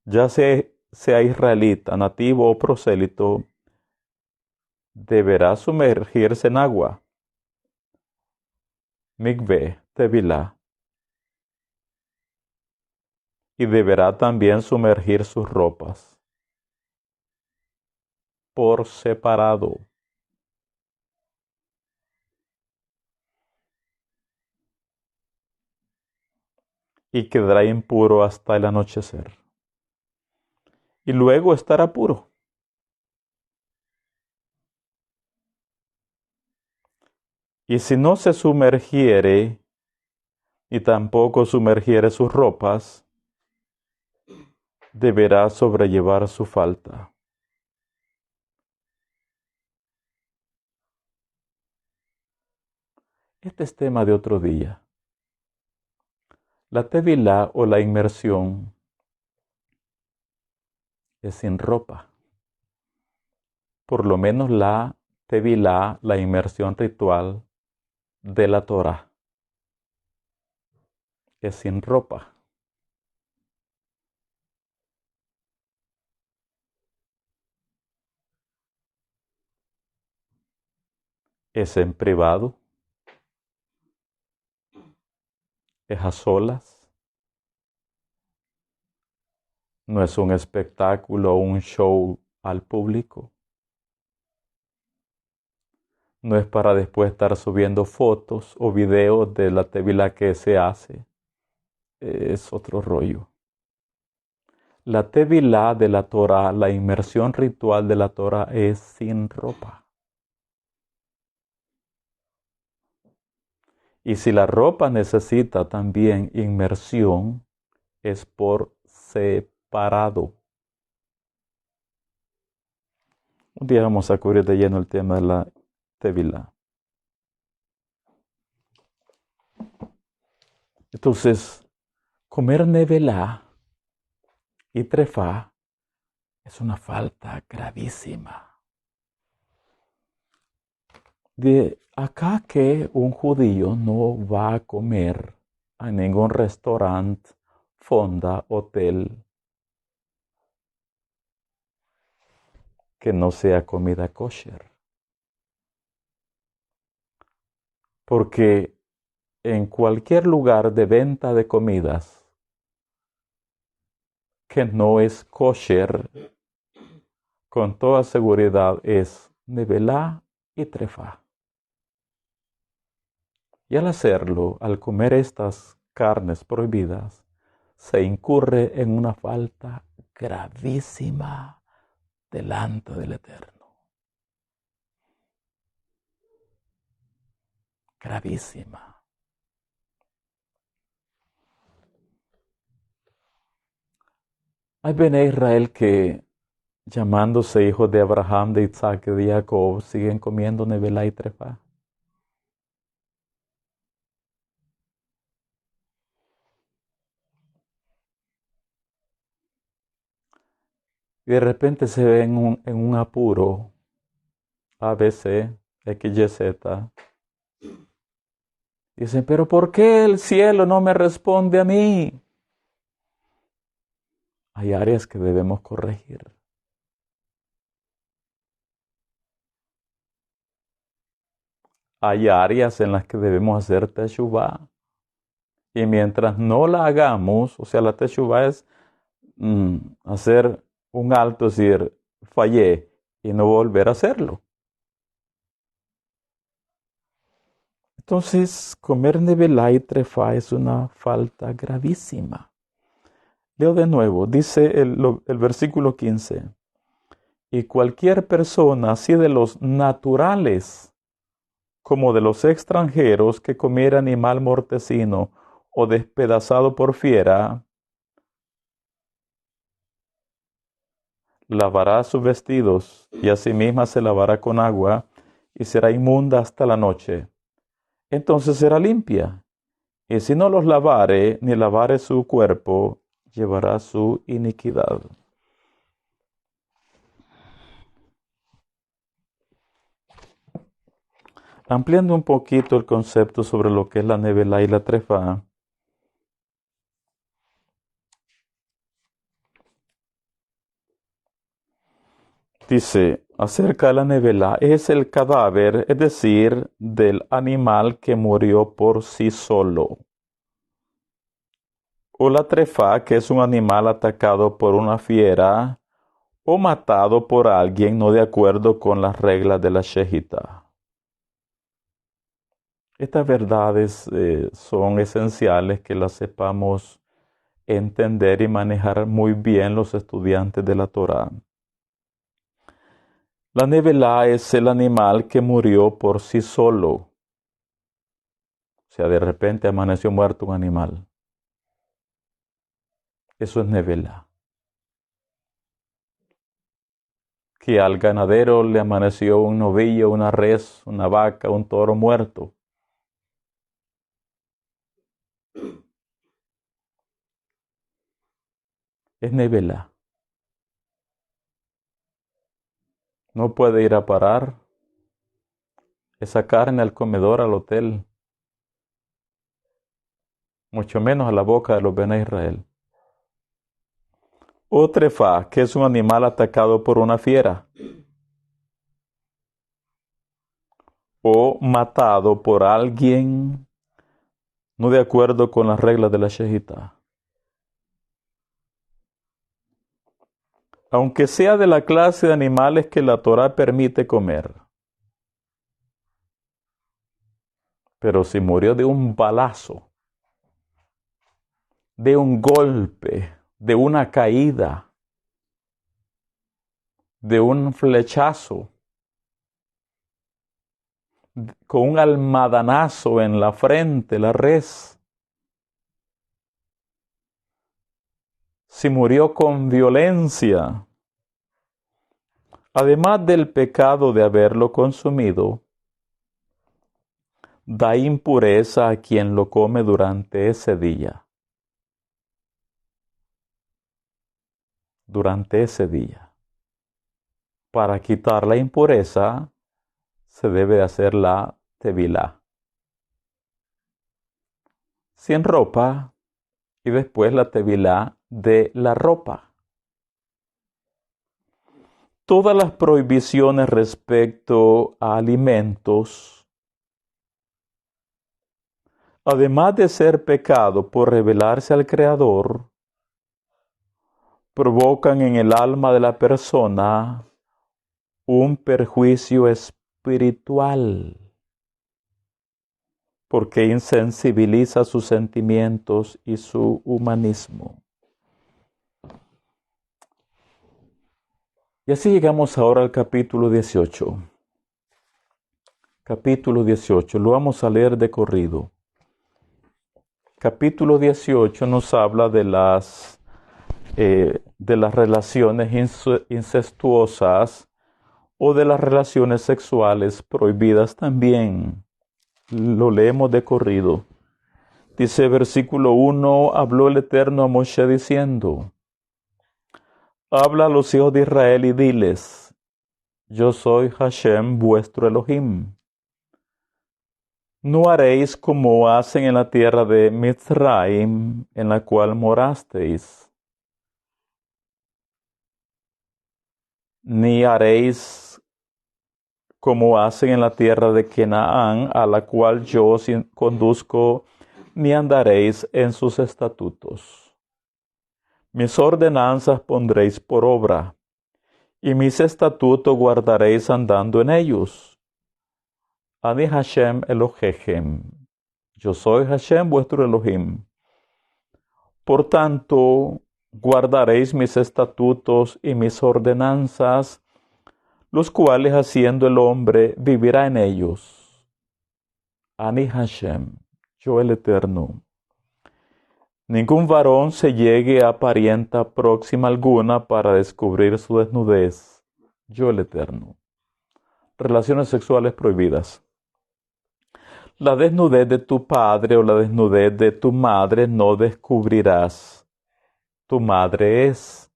ya sea israelita, nativo o prosélito, deberá sumergirse en agua, mikveh, tevilá, y deberá también sumergir sus ropas por separado. Y quedará impuro hasta el anochecer. Y luego estará puro. Y si no se sumergiere, y tampoco sumergiere sus ropas, deberá sobrellevar su falta. Este es tema de otro día. La tevilá o la inmersión es sin ropa. Por lo menos la tevilá, la inmersión ritual de la Torá, es sin ropa. Es en privado, es a solas, no es un espectáculo o un show al público. No es para después estar subiendo fotos o videos de la tevilá que se hace. Es otro rollo. La tevilá de la Torá, la inmersión ritual de la Torá es sin ropa. Y si la ropa necesita también inmersión, es por separado. Un día vamos a cubrir de lleno el tema de la tevilá. Entonces, comer nevelá y trefá es una falta gravísima. De acá que un judío no va a comer a ningún restaurante, fonda, hotel que no sea comida kosher. Porque en cualquier lugar de venta de comidas que no es kosher, con toda seguridad es nevelá y trefá. Y al hacerlo, al comer estas carnes prohibidas, se incurre en una falta gravísima delante del Eterno. Gravísima. Hay Bene Israel que, llamándose hijos de Abraham, de Isaac y de Jacob, siguen comiendo nevelá y trefá. Y de repente se ven en un apuro, A, B, C, X, Y, Z. Dicen, pero ¿por qué el cielo no me responde a mí? Hay áreas que debemos corregir. Hay áreas en las que debemos hacer teshuvá. Y mientras no la hagamos, o sea, la teshuvá es hacer un alto, decir, fallé, y no volver a hacerlo. Entonces, comer nevelá y trefá es una falta gravísima. Leo de nuevo, dice el versículo 15. Y cualquier persona, así de los naturales como de los extranjeros, que comiera animal mortecino o despedazado por fiera, lavará sus vestidos y asimismo se lavará con agua y será inmunda hasta la noche. Entonces será limpia. Y si no los lavare ni lavare su cuerpo, llevará su iniquidad. Ampliando un poquito el concepto sobre lo que es la nevelá y la trefá, dice, acerca de la nevelá, es el cadáver, es decir, del animal que murió por sí solo. O la trefá, que es un animal atacado por una fiera o matado por alguien no de acuerdo con las reglas de la shejitá. Estas verdades son esenciales que las sepamos entender y manejar muy bien los estudiantes de la Torá. La nevelá es el animal que murió por sí solo. O sea, de repente amaneció muerto un animal. Eso es nevelá. Que al ganadero le amaneció un novillo, una res, una vaca, un toro muerto. Es nevelá. No puede ir a parar esa carne al comedor, al hotel, mucho menos a la boca de los Bene Israel. O trefá, que es un animal atacado por una fiera, o matado por alguien no de acuerdo con las reglas de la shejitá. Aunque sea de la clase de animales que la Torá permite comer. Pero si murió de un balazo, de un golpe, de una caída, de un flechazo, con un almadanazo en la frente, la res, si murió con violencia, además del pecado de haberlo consumido, da impureza a quien lo come durante ese día. Durante ese día. Para quitar la impureza, se debe hacer la tevilá. Sin ropa y después la tevilá de la ropa. Todas las prohibiciones respecto a alimentos, además de ser pecado por rebelarse al Creador, provocan en el alma de la persona un perjuicio espiritual, porque insensibiliza sus sentimientos y su humanismo. Y así llegamos ahora al capítulo 18. Capítulo 18, lo vamos a leer de corrido. Capítulo 18 nos habla de las relaciones incestuosas o de las relaciones sexuales prohibidas también. Lo leemos de corrido. Dice versículo 1, habló el Eterno a Moshe diciendo, habla a los hijos de Israel y diles, yo soy Hashem vuestro Elohim. No haréis como hacen en la tierra de Mitzraim, en la cual morasteis. Ni haréis como hacen en la tierra de Canaán, a la cual yo os conduzco, ni andaréis en sus estatutos. Mis ordenanzas pondréis por obra, y mis estatutos guardaréis andando en ellos. Ani Hashem Elohechem. Yo soy Hashem vuestro Elohim. Por tanto, guardaréis mis estatutos y mis ordenanzas los cuales haciendo el hombre vivirá en ellos. Ani Hashem, yo el Eterno. Ningún varón se llegue a parienta próxima alguna para descubrir su desnudez. Yo el Eterno. Relaciones sexuales prohibidas. La desnudez de tu padre o la desnudez de tu madre no descubrirás. Tu madre es.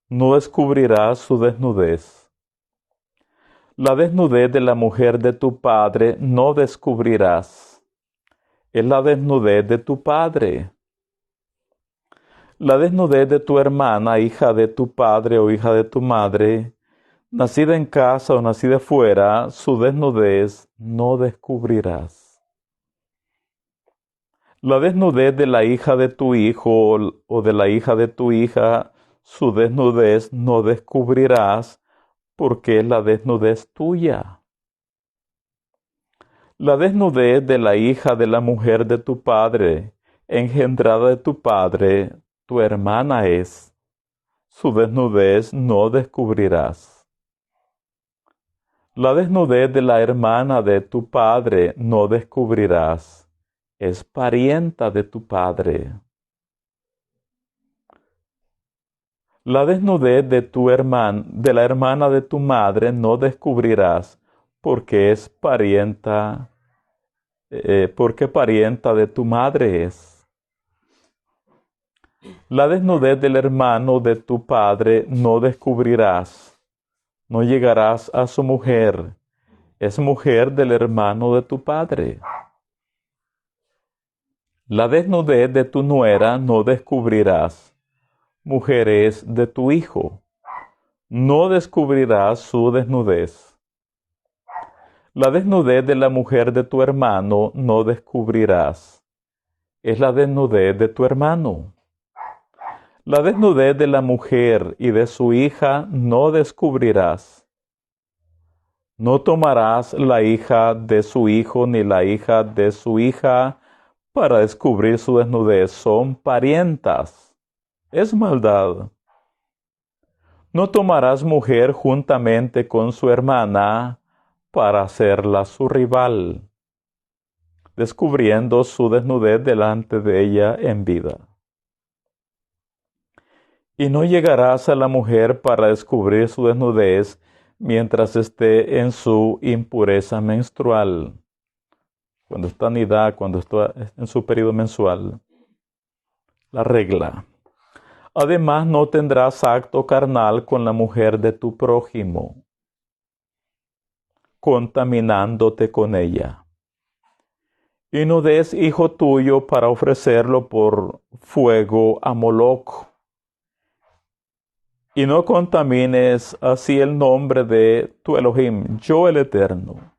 No descubrirás su desnudez. La desnudez de la mujer de tu padre no descubrirás. Es la desnudez de tu padre. La desnudez de tu hermana, hija de tu padre o hija de tu madre, nacida en casa o nacida fuera, su desnudez no descubrirás. La desnudez de la hija de tu hijo o de la hija de tu hija, su desnudez no descubrirás, porque es la desnudez tuya. La desnudez de la hija de la mujer de tu padre, engendrada de tu padre, tu hermana es. Su desnudez no descubrirás. La desnudez de la hermana de tu padre no descubrirás. Es parienta de tu padre. La desnudez de la hermana de tu madre no descubrirás, porque es parienta, porque parienta de tu madre es. La desnudez del hermano de tu padre no descubrirás. No llegarás a su mujer. Es mujer del hermano de tu padre. La desnudez de tu nuera no descubrirás. Mujer es de tu hijo. No descubrirás su desnudez. La desnudez de la mujer de tu hermano no descubrirás. Es la desnudez de tu hermano. La desnudez de la mujer y de su hija no descubrirás. No tomarás la hija de su hijo ni la hija de su hija para descubrir su desnudez. Son parientas. Es maldad. No tomarás mujer juntamente con su hermana para hacerla su rival, descubriendo su desnudez delante de ella en vida. Y no llegarás a la mujer para descubrir su desnudez mientras esté en su impureza menstrual, cuando está nidá, cuando está en su periodo mensual. La regla. Además, no tendrás acto carnal con la mujer de tu prójimo, contaminándote con ella. Y no des hijo tuyo para ofrecerlo por fuego a Moloch. Y no contamines así el nombre de tu Elohim, yo el Eterno.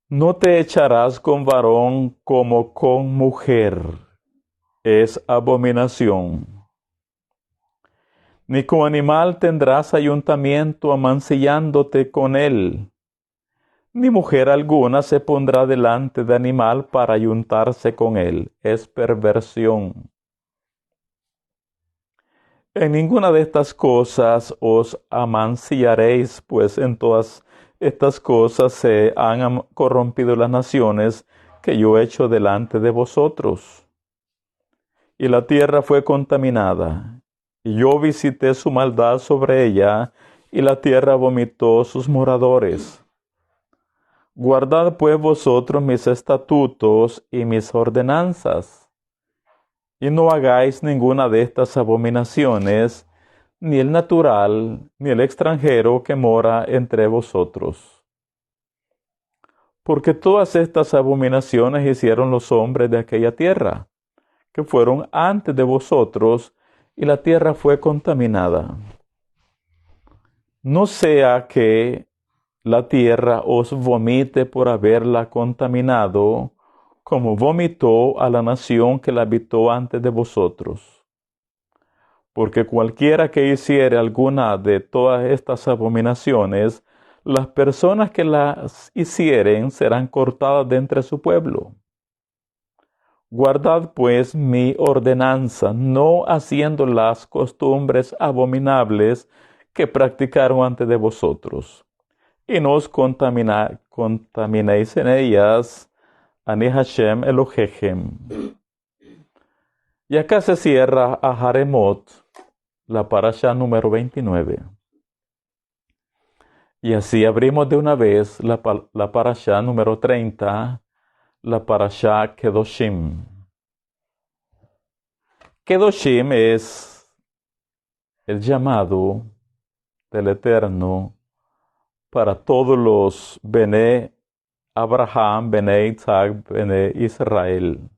No te echarás con varón como con mujer, es abominación. Ni con animal tendrás ayuntamiento amancillándote con él, ni mujer alguna se pondrá delante de animal para ayuntarse con él, es perversión. En ninguna de estas cosas os amancillaréis, pues en todas estas cosas se han corrompido las naciones que yo he hecho delante de vosotros. Y la tierra fue contaminada, y yo visité su maldad sobre ella, y la tierra vomitó sus moradores. Guardad pues vosotros mis estatutos y mis ordenanzas, y no hagáis ninguna de estas abominaciones, ni el natural, ni el extranjero que mora entre vosotros. Porque todas estas abominaciones hicieron los hombres de aquella tierra, que fueron antes de vosotros, y la tierra fue contaminada. No sea que la tierra os vomite por haberla contaminado, como vomitó a la nación que la habitó antes de vosotros. Porque cualquiera que hiciere alguna de todas estas abominaciones, las personas que las hicieren serán cortadas de entre su pueblo. Guardad pues mi ordenanza, no haciendo las costumbres abominables que practicaron antes de vosotros, y no os contaminéis en ellas, Ani Hashem Elohechem. Y acá se cierra a Haremot, la parasha número 29. Y así abrimos de una vez la parasha número 30, la parasha Kedoshim. Kedoshim es el llamado del Eterno para todos los Bene Abraham, Bene Isaac, Bene Israel.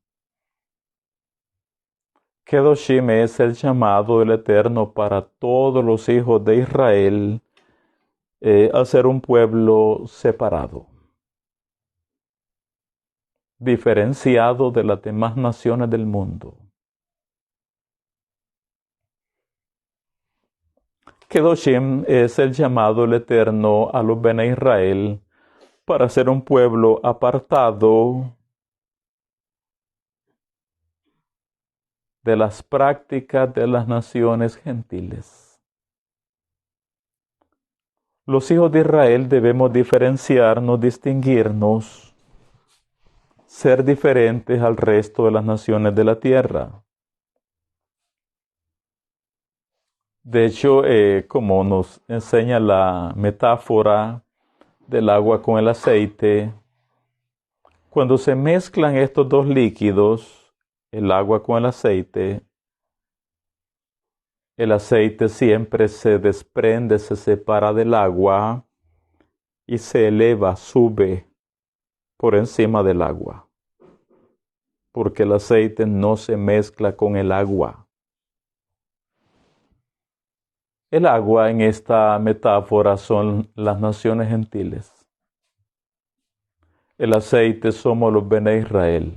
Kedoshim es el llamado del Eterno para todos los hijos de Israel a ser un pueblo separado, diferenciado de las demás naciones del mundo. Kedoshim es el llamado del Eterno a los Bene Israel para ser un pueblo apartado de las prácticas de las naciones gentiles. Los hijos de Israel debemos diferenciarnos, distinguirnos, ser diferentes al resto de las naciones de la tierra. De hecho, como nos enseña la metáfora del agua con el aceite, cuando se mezclan estos dos líquidos, el agua con el aceite siempre se desprende, se separa del agua y se eleva, sube por encima del agua, porque el aceite no se mezcla con el agua. El agua en esta metáfora son las naciones gentiles. El aceite somos los Bene Israel.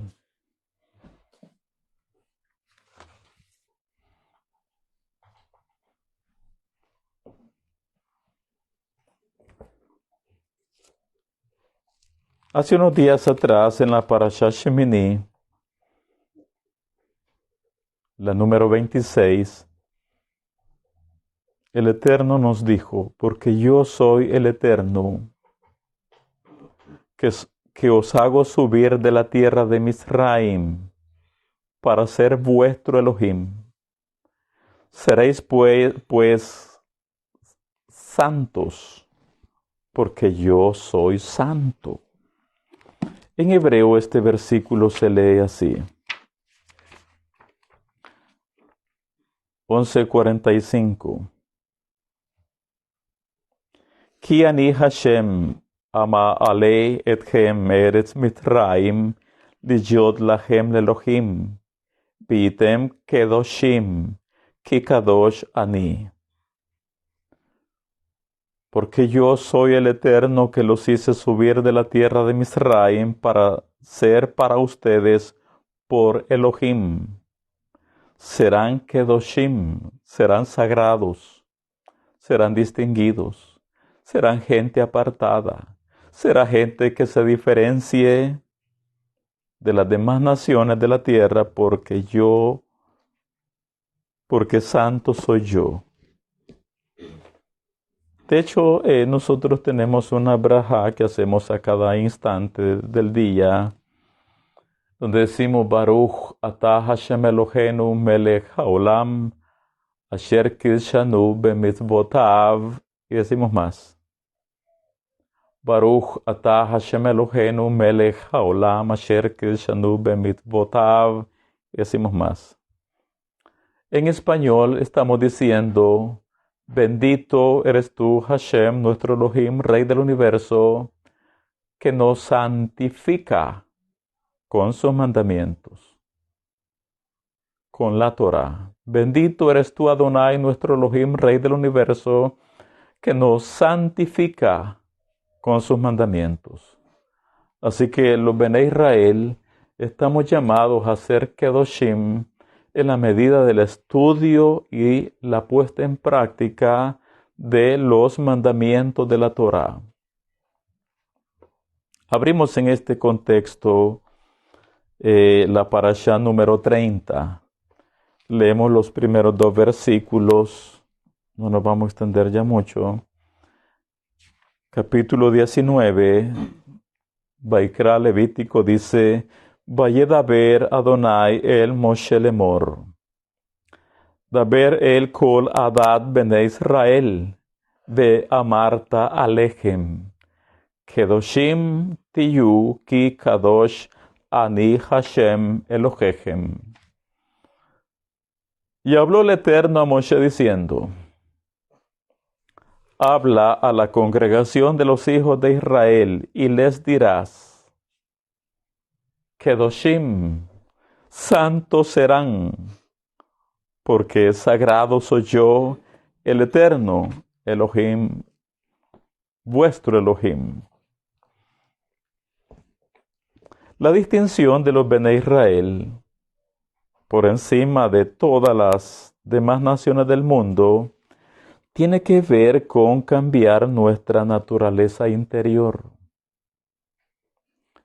Hace unos días atrás en la Parashat Shemini, la número 26, el Eterno nos dijo, porque yo soy el Eterno, que os hago subir de la tierra de Misraim, para ser vuestro Elohim. Seréis pues santos, porque yo soy santo. En hebreo este versículo se lee así. 11:45. Ki ani Hashem ama alei etchem eretz Mitzrayim lijot lachem lelohim vitem kedoshim ki kadosh ani. Porque yo soy el Eterno que los hice subir de la tierra de Misraim para ser para ustedes por Elohim. Serán kedoshim, serán sagrados, serán distinguidos, serán gente apartada, será gente que se diferencie de las demás naciones de la tierra porque santo soy yo. De hecho, nosotros tenemos una braja que hacemos a cada instante del día, donde decimos Baruch atah Hashem Eloheinu melech haolam asher kidshanu bemitzvotav, y decimos más. Baruch atah Hashem Eloheinu melech haolam asher kidshanu bemitzvotav, y decimos más. En español estamos diciendo bendito eres tú, Hashem, nuestro Elohim, Rey del universo, que nos santifica con sus mandamientos, con la Torah. Bendito eres tú, Adonai, nuestro Elohim, Rey del universo, que nos santifica con sus mandamientos. Así que los Bene Israel estamos llamados a ser Kedoshim en la medida del estudio y la puesta en práctica de los mandamientos de la Torá. Abrimos en este contexto la parashá número 30. Leemos los primeros dos versículos no nos vamos a extender ya mucho. Capítulo 19, Vaikra Levítico dice, Vayedaber Adonai el Moshe Lemor. Daber el kol Adad bene Israel, ve amarta alechem. Kedoshim tiyu ki kadosh ani Hashem Elohechem. Y habló el Eterno a Moshe diciendo, habla a la congregación de los hijos de Israel y les dirás, Kedoshim, santos serán, porque sagrado soy yo, el Eterno, Elohim, vuestro Elohim. La distinción de los Bene Israel, por encima de todas las demás naciones del mundo, tiene que ver con cambiar nuestra naturaleza interior.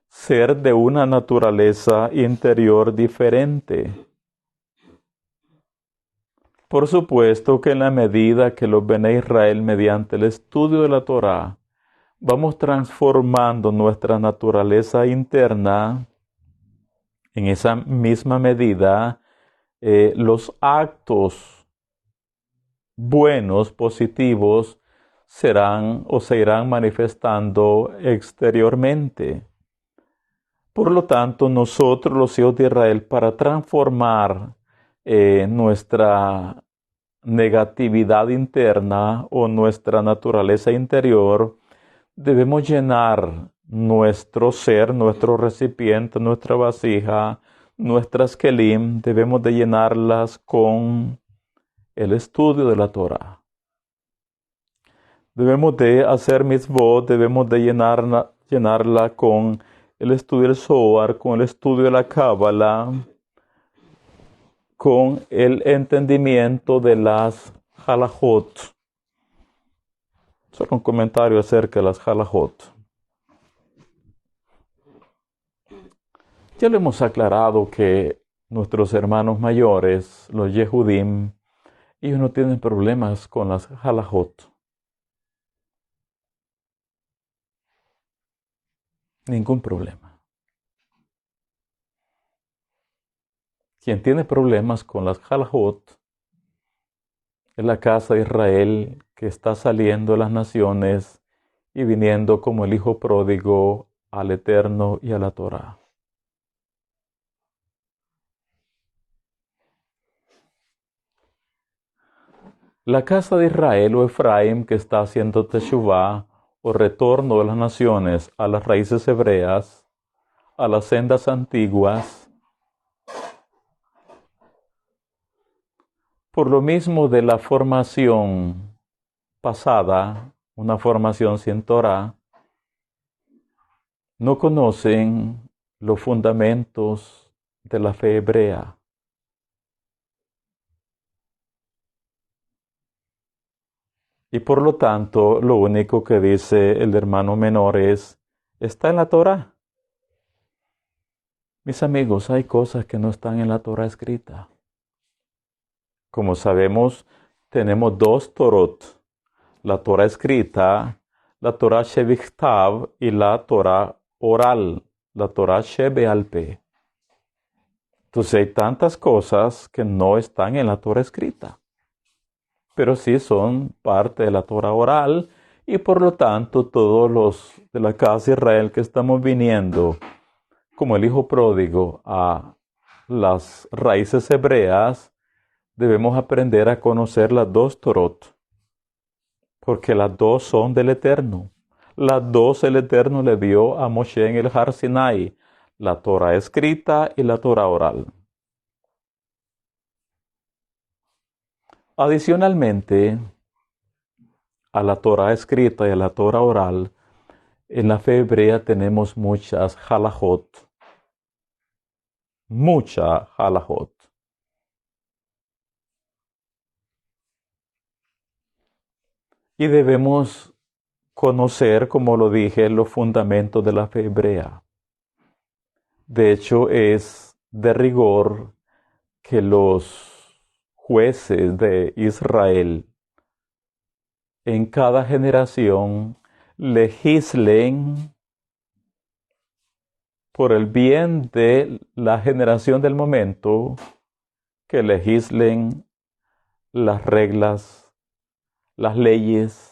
Ser de una naturaleza interior diferente. Por supuesto que en la medida que los Bene Israel, mediante el estudio de la Torá, vamos transformando nuestra naturaleza interna, en esa misma medida, los actos buenos, positivos, serán o se irán manifestando exteriormente. Por lo tanto, nosotros, los hijos de Israel, para transformar nuestra negatividad interna o nuestra naturaleza interior, debemos llenar nuestro ser, nuestro recipiente, nuestra vasija, nuestras kelim, debemos de llenarlas con el estudio de la Torah. Debemos de hacer mitzvot, debemos de llenarla con el estudio del Zohar, con el estudio de la Cábala, con el entendimiento de las halajot. Solo un comentario acerca de las halajot. Ya le hemos aclarado que nuestros hermanos mayores, los Yehudim, ellos no tienen problemas con las halajot. Ningún problema. Quien tiene problemas con las halajot es la casa de Israel que está saliendo de las naciones y viniendo como el hijo pródigo al Eterno y a la Torá. La casa de Israel o Efraim que está haciendo teshuvá o retorno de las naciones a las raíces hebreas, a las sendas antiguas, por lo mismo de la formación pasada, una formación sin Torah, no conocen los fundamentos de la fe hebrea. Y por lo tanto, lo único que dice el hermano menor es, está en la Torah. Mis amigos, hay cosas que no están en la Torah escrita. Como sabemos, tenemos dos Torot. La Torah escrita, la Torah Shevichtav y la Torah oral, la Torah Shebealpe. Entonces hay tantas cosas que no están en la Torah escrita, pero sí son parte de la Torah oral y por lo tanto todos los de la casa de Israel que estamos viniendo como el hijo pródigo a las raíces hebreas, debemos aprender a conocer las dos Torot, porque las dos son del Eterno. Las dos el Eterno le dio a Moshe en el Har Sinai, la Torah escrita y la Torah oral. Adicionalmente, a la Torah escrita y a la Torah oral, en la fe hebrea tenemos muchas halajot. Mucha halajot. Y debemos conocer, como lo dije, los fundamentos de la fe hebrea. De hecho, es de rigor que los jueces de Israel en cada generación legislen por el bien de la generación del momento, que legislen las reglas, las leyes,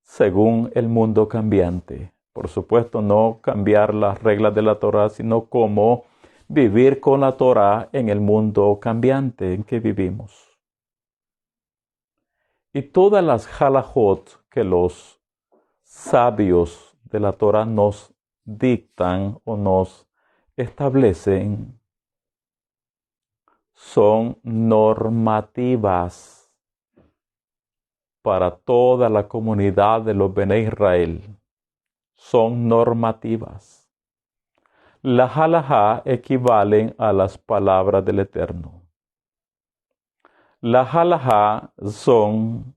según el mundo cambiante. Por supuesto, no cambiar las reglas de la Torá, sino cómo vivir con la Torá en el mundo cambiante en que vivimos. Y todas las halajot que los sabios de la Torá nos dictan o nos establecen son normativas para toda la comunidad de los Bene Israel. Son normativas. Las halajá equivalen a las palabras del Eterno. Las halajá son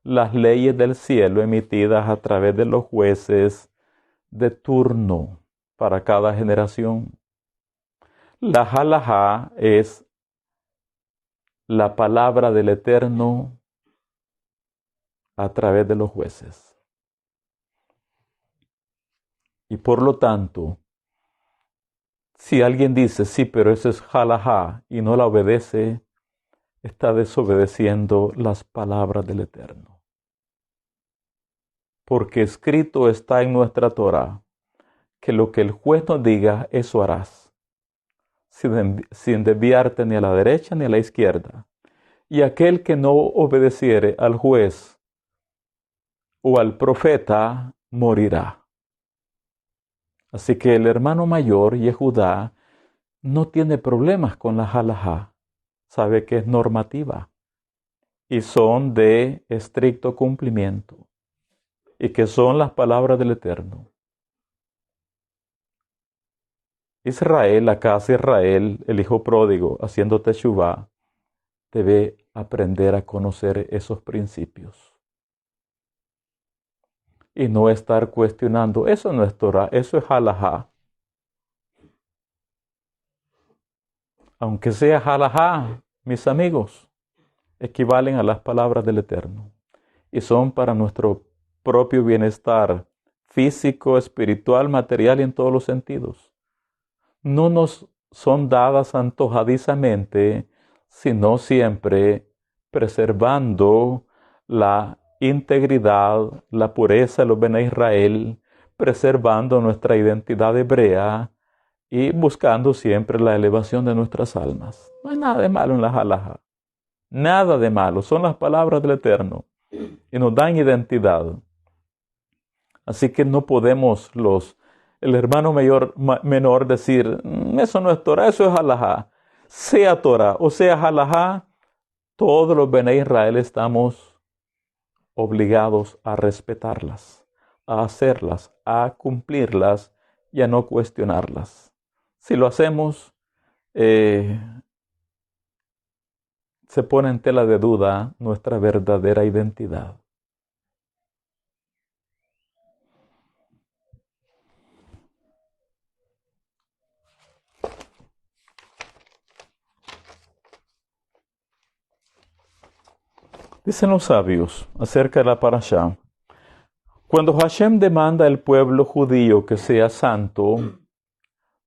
las leyes del cielo emitidas a través de los jueces de turno para cada generación. La halajá es la palabra del Eterno a través de los jueces. Y por lo tanto, si alguien dice, sí, pero eso es halajá y no la obedece, está desobedeciendo las palabras del Eterno. Porque escrito está en nuestra Torá que lo que el juez nos diga, eso harás, sin desviarte ni a la derecha ni a la izquierda. Y aquel que no obedeciere al juez o al profeta, morirá. Así que el hermano mayor, Yehudá, no tiene problemas con la halajá. Sabe que es normativa y son de estricto cumplimiento y que son las palabras del Eterno. Israel, la casa de Israel, el hijo pródigo, haciendo teshuvá, debe aprender a conocer esos principios y no estar cuestionando, eso no es Torah, eso es halajá. Aunque sea halajá, mis amigos, equivalen a las palabras del Eterno y son para nuestro propio bienestar físico, espiritual, material y en todos los sentidos. No nos son dadas antojadizamente, sino siempre preservando la integridad, la pureza de los Bene Israel, preservando nuestra identidad hebrea y buscando siempre la elevación de nuestras almas. No hay nada de malo en la halajá. Nada de malo. Son las palabras del Eterno y nos dan identidad. Así que no podemos el hermano menor decir, eso no es Torah, eso es halajá. Sea Torah o sea halajá, todos los Bene Israel estamos obligados a respetarlas, a hacerlas, a cumplirlas y a no cuestionarlas. Si lo hacemos, se pone en tela de duda nuestra verdadera identidad. Dicen los sabios acerca de la parashá, cuando Hashem demanda al pueblo judío que sea santo,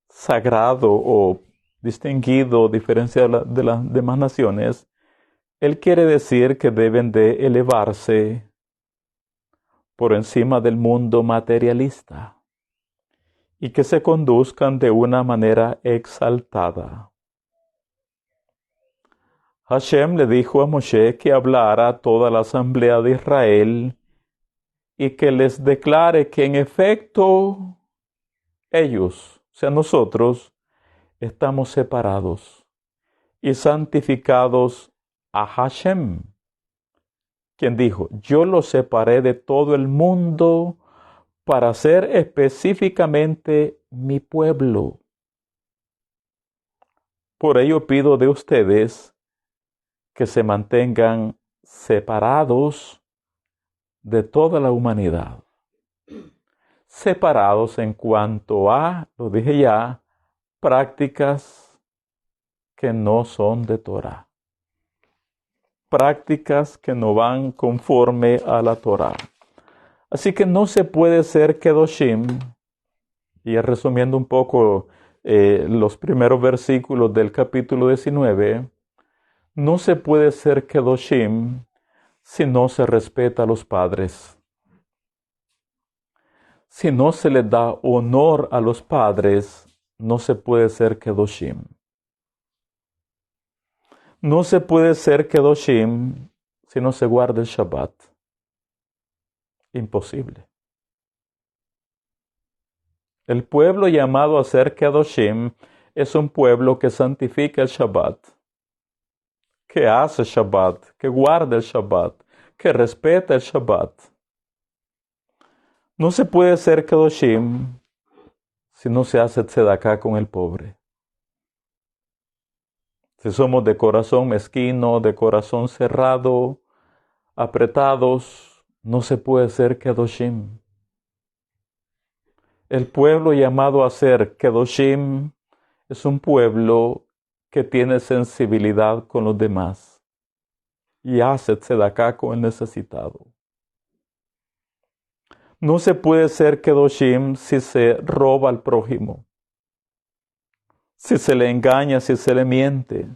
sagrado o distinguido, diferenciado de las demás naciones, Él quiere decir que deben de elevarse por encima del mundo materialista y que se conduzcan de una manera exaltada. Hashem le dijo a Moshe que hablara a toda la asamblea de Israel y que les declare que en efecto ellos, o sea nosotros, estamos separados y santificados a Hashem, quien dijo, yo los separé de todo el mundo para ser específicamente mi pueblo. Por ello pido de ustedes que se mantengan separados de toda la humanidad. Separados en cuanto a, lo dije ya, prácticas que no son de Torah. prácticas que no van conforme a la Torah. Así que no se puede ser Kedoshim, y resumiendo un poco los primeros versículos del capítulo 19, no se puede ser Kedoshim si no se respeta a los padres. Si no se le da honor a los padres, no se puede ser Kedoshim. No se puede ser Kedoshim si no se guarda el Shabbat. Imposible. El pueblo llamado a ser Kedoshim es un pueblo que santifica el Shabbat, que hace Shabbat, que guarda el Shabbat, que respeta el Shabbat. No se puede ser Kedoshim si no se hace tzedakah con el pobre. Si somos de corazón mezquino, de corazón cerrado, apretados, no se puede ser Kedoshim. El pueblo llamado a ser Kedoshim es un pueblo que tiene sensibilidad con los demás y hace tzedakah con el necesitado. No se puede ser Kedoshim si se roba al prójimo, si se le engaña, si se le miente.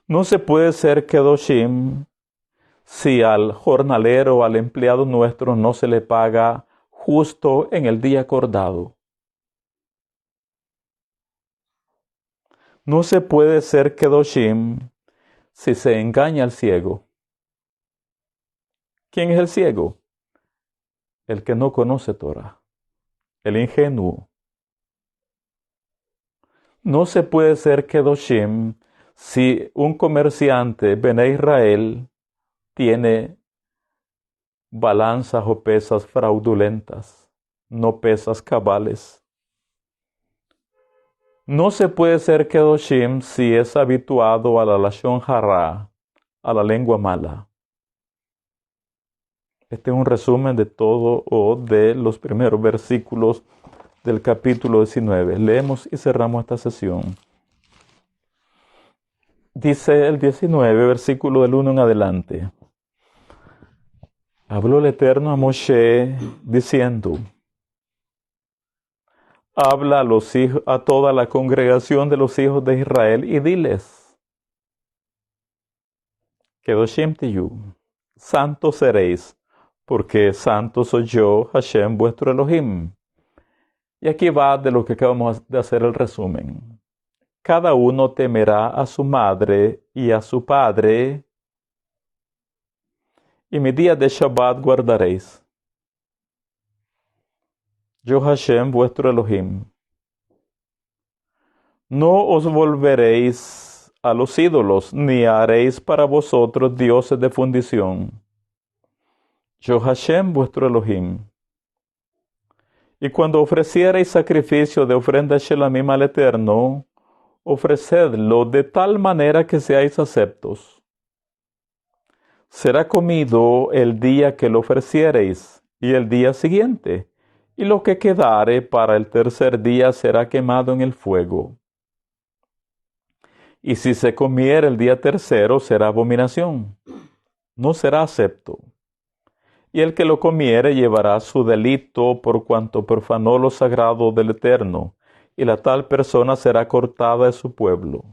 No se puede ser Kedoshim si al jornalero, al empleado nuestro, no se le paga justo en el día acordado. No se puede ser Kedoshim si se engaña al ciego. ¿Quién es el ciego? El que no conoce Torah, el ingenuo. No se puede ser Kedoshim si un comerciante, Bene Israel, tiene balanzas o pesas fraudulentas, no pesas cabales. No se puede ser Kedoshim si es habituado a la Lashon Hara, a la lengua mala. Este es un resumen de todo o de los primeros versículos del capítulo 19. Leemos y cerramos esta sesión. Dice el 19, versículo del 1 en adelante. Habló el Eterno a Moshe diciendo: habla a toda la congregación de los hijos de Israel y diles: Kedoshim tiyu, santos seréis, porque santo soy yo, Hashem, vuestro Elohim. Y aquí va de lo que acabamos de hacer el resumen. Cada uno temerá a su madre y a su padre, y mi día de Shabbat guardaréis. Yo Hashem, vuestro Elohim. No os volveréis a los ídolos, ni haréis para vosotros dioses de fundición. Yo Hashem, vuestro Elohim. Y cuando ofreciereis sacrificio de ofrenda Shelamim al Eterno, ofrecedlo de tal manera que seáis aceptos. Será comido el día que lo ofreciereis, y el día siguiente, y lo que quedare para el tercer día será quemado en el fuego. Y si se comiere el día tercero, será abominación, no será acepto. Y el que lo comiere llevará su delito por cuanto profanó lo sagrado del Eterno, y la tal persona será cortada de su pueblo.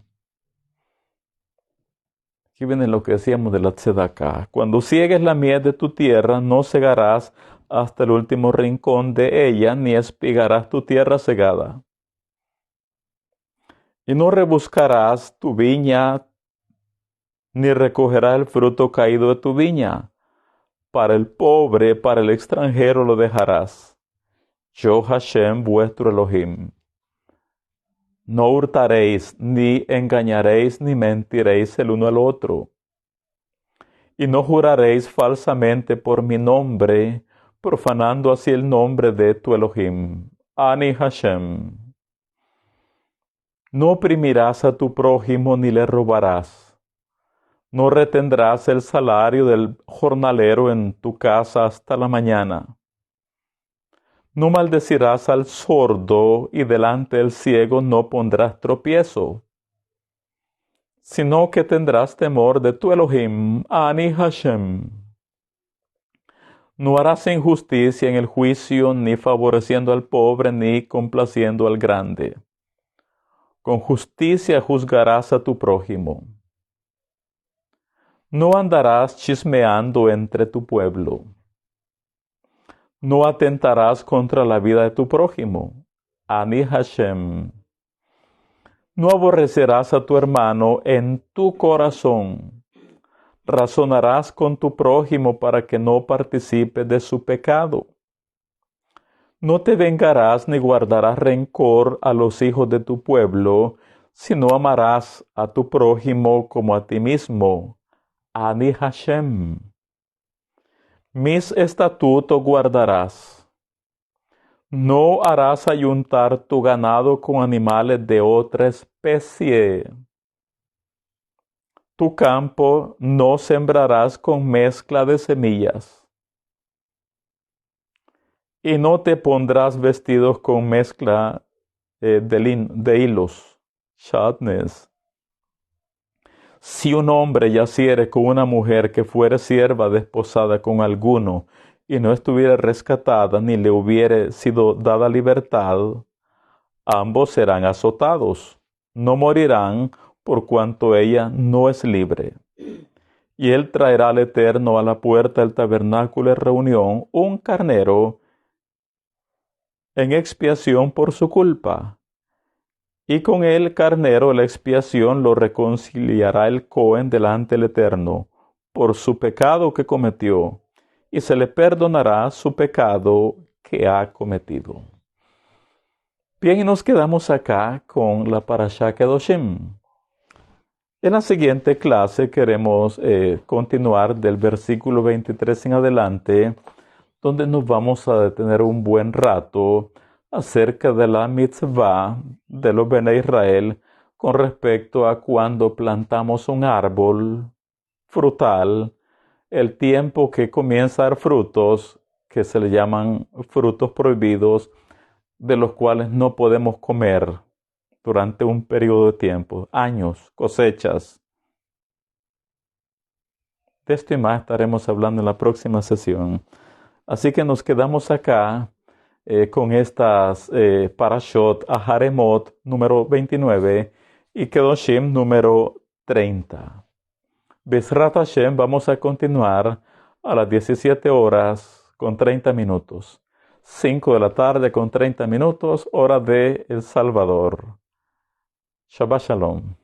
Aquí viene lo que decíamos de la tzedakah. Cuando ciegues la mies de tu tierra, no cegarás hasta el último rincón de ella, ni espigarás tu tierra cegada. Y no rebuscarás tu viña, ni recogerás el fruto caído de tu viña. Para el pobre, para el extranjero lo dejarás. Yo Hashem, vuestro Elohim. No hurtaréis, ni engañaréis, ni mentiréis el uno al otro. Y no juraréis falsamente por mi nombre, profanando así el nombre de tu Elohim. Ani Hashem. No oprimirás a tu prójimo, ni le robarás. No retendrás el salario del jornalero en tu casa hasta la mañana. No maldecirás al sordo, y delante del ciego no pondrás tropiezo. sino que tendrás temor de tu Elohim, Ani Hashem. No harás injusticia en el juicio, ni favoreciendo al pobre, ni complaciendo al grande. Con justicia juzgarás a tu prójimo. No andarás chismeando entre tu pueblo. No atentarás contra la vida de tu prójimo. Ani Hashem. No aborrecerás a tu hermano en tu corazón. Razonarás con tu prójimo para que no participe de su pecado. No te vengarás ni guardarás rencor a los hijos de tu pueblo, sino amarás a tu prójimo como a ti mismo. Ani Hashem. Mis estatutos guardarás. No harás ayuntar tu ganado con animales de otra especie. Tu campo no sembrarás con mezcla de semillas. Y no te pondrás vestidos con mezcla de hilos. Shatnez. Si un hombre yaciere con una mujer que fuere sierva desposada con alguno, y no estuviera rescatada, ni le hubiere sido dada libertad, ambos serán azotados, no morirán, por cuanto ella no es libre. Y él traerá al Eterno a la puerta del tabernáculo de reunión un carnero en expiación por su culpa. Y con el carnero la expiación lo reconciliará el Cohen delante del Eterno por su pecado que cometió, y se le perdonará su pecado que ha cometido. Bien, y nos quedamos acá con la Parashá Kedoshim. En la siguiente clase queremos continuar del versículo 23 en adelante, donde nos vamos a detener un buen rato acerca de la mitzvah de los Bene Israel con respecto a cuando plantamos un árbol frutal, el tiempo que comienza a dar frutos, que se le llaman frutos prohibidos, de los cuales no podemos comer durante un periodo de tiempo, años, cosechas. De esto y más estaremos hablando en la próxima sesión. Así que nos quedamos acá con estas Parashot Aharemot número 29 y Kedoshim número 30. Bezrat Hashem, vamos a continuar a las 17 horas con 30 minutos. 5 de la tarde con 30 minutos, hora de El Salvador. Shabbat Shalom.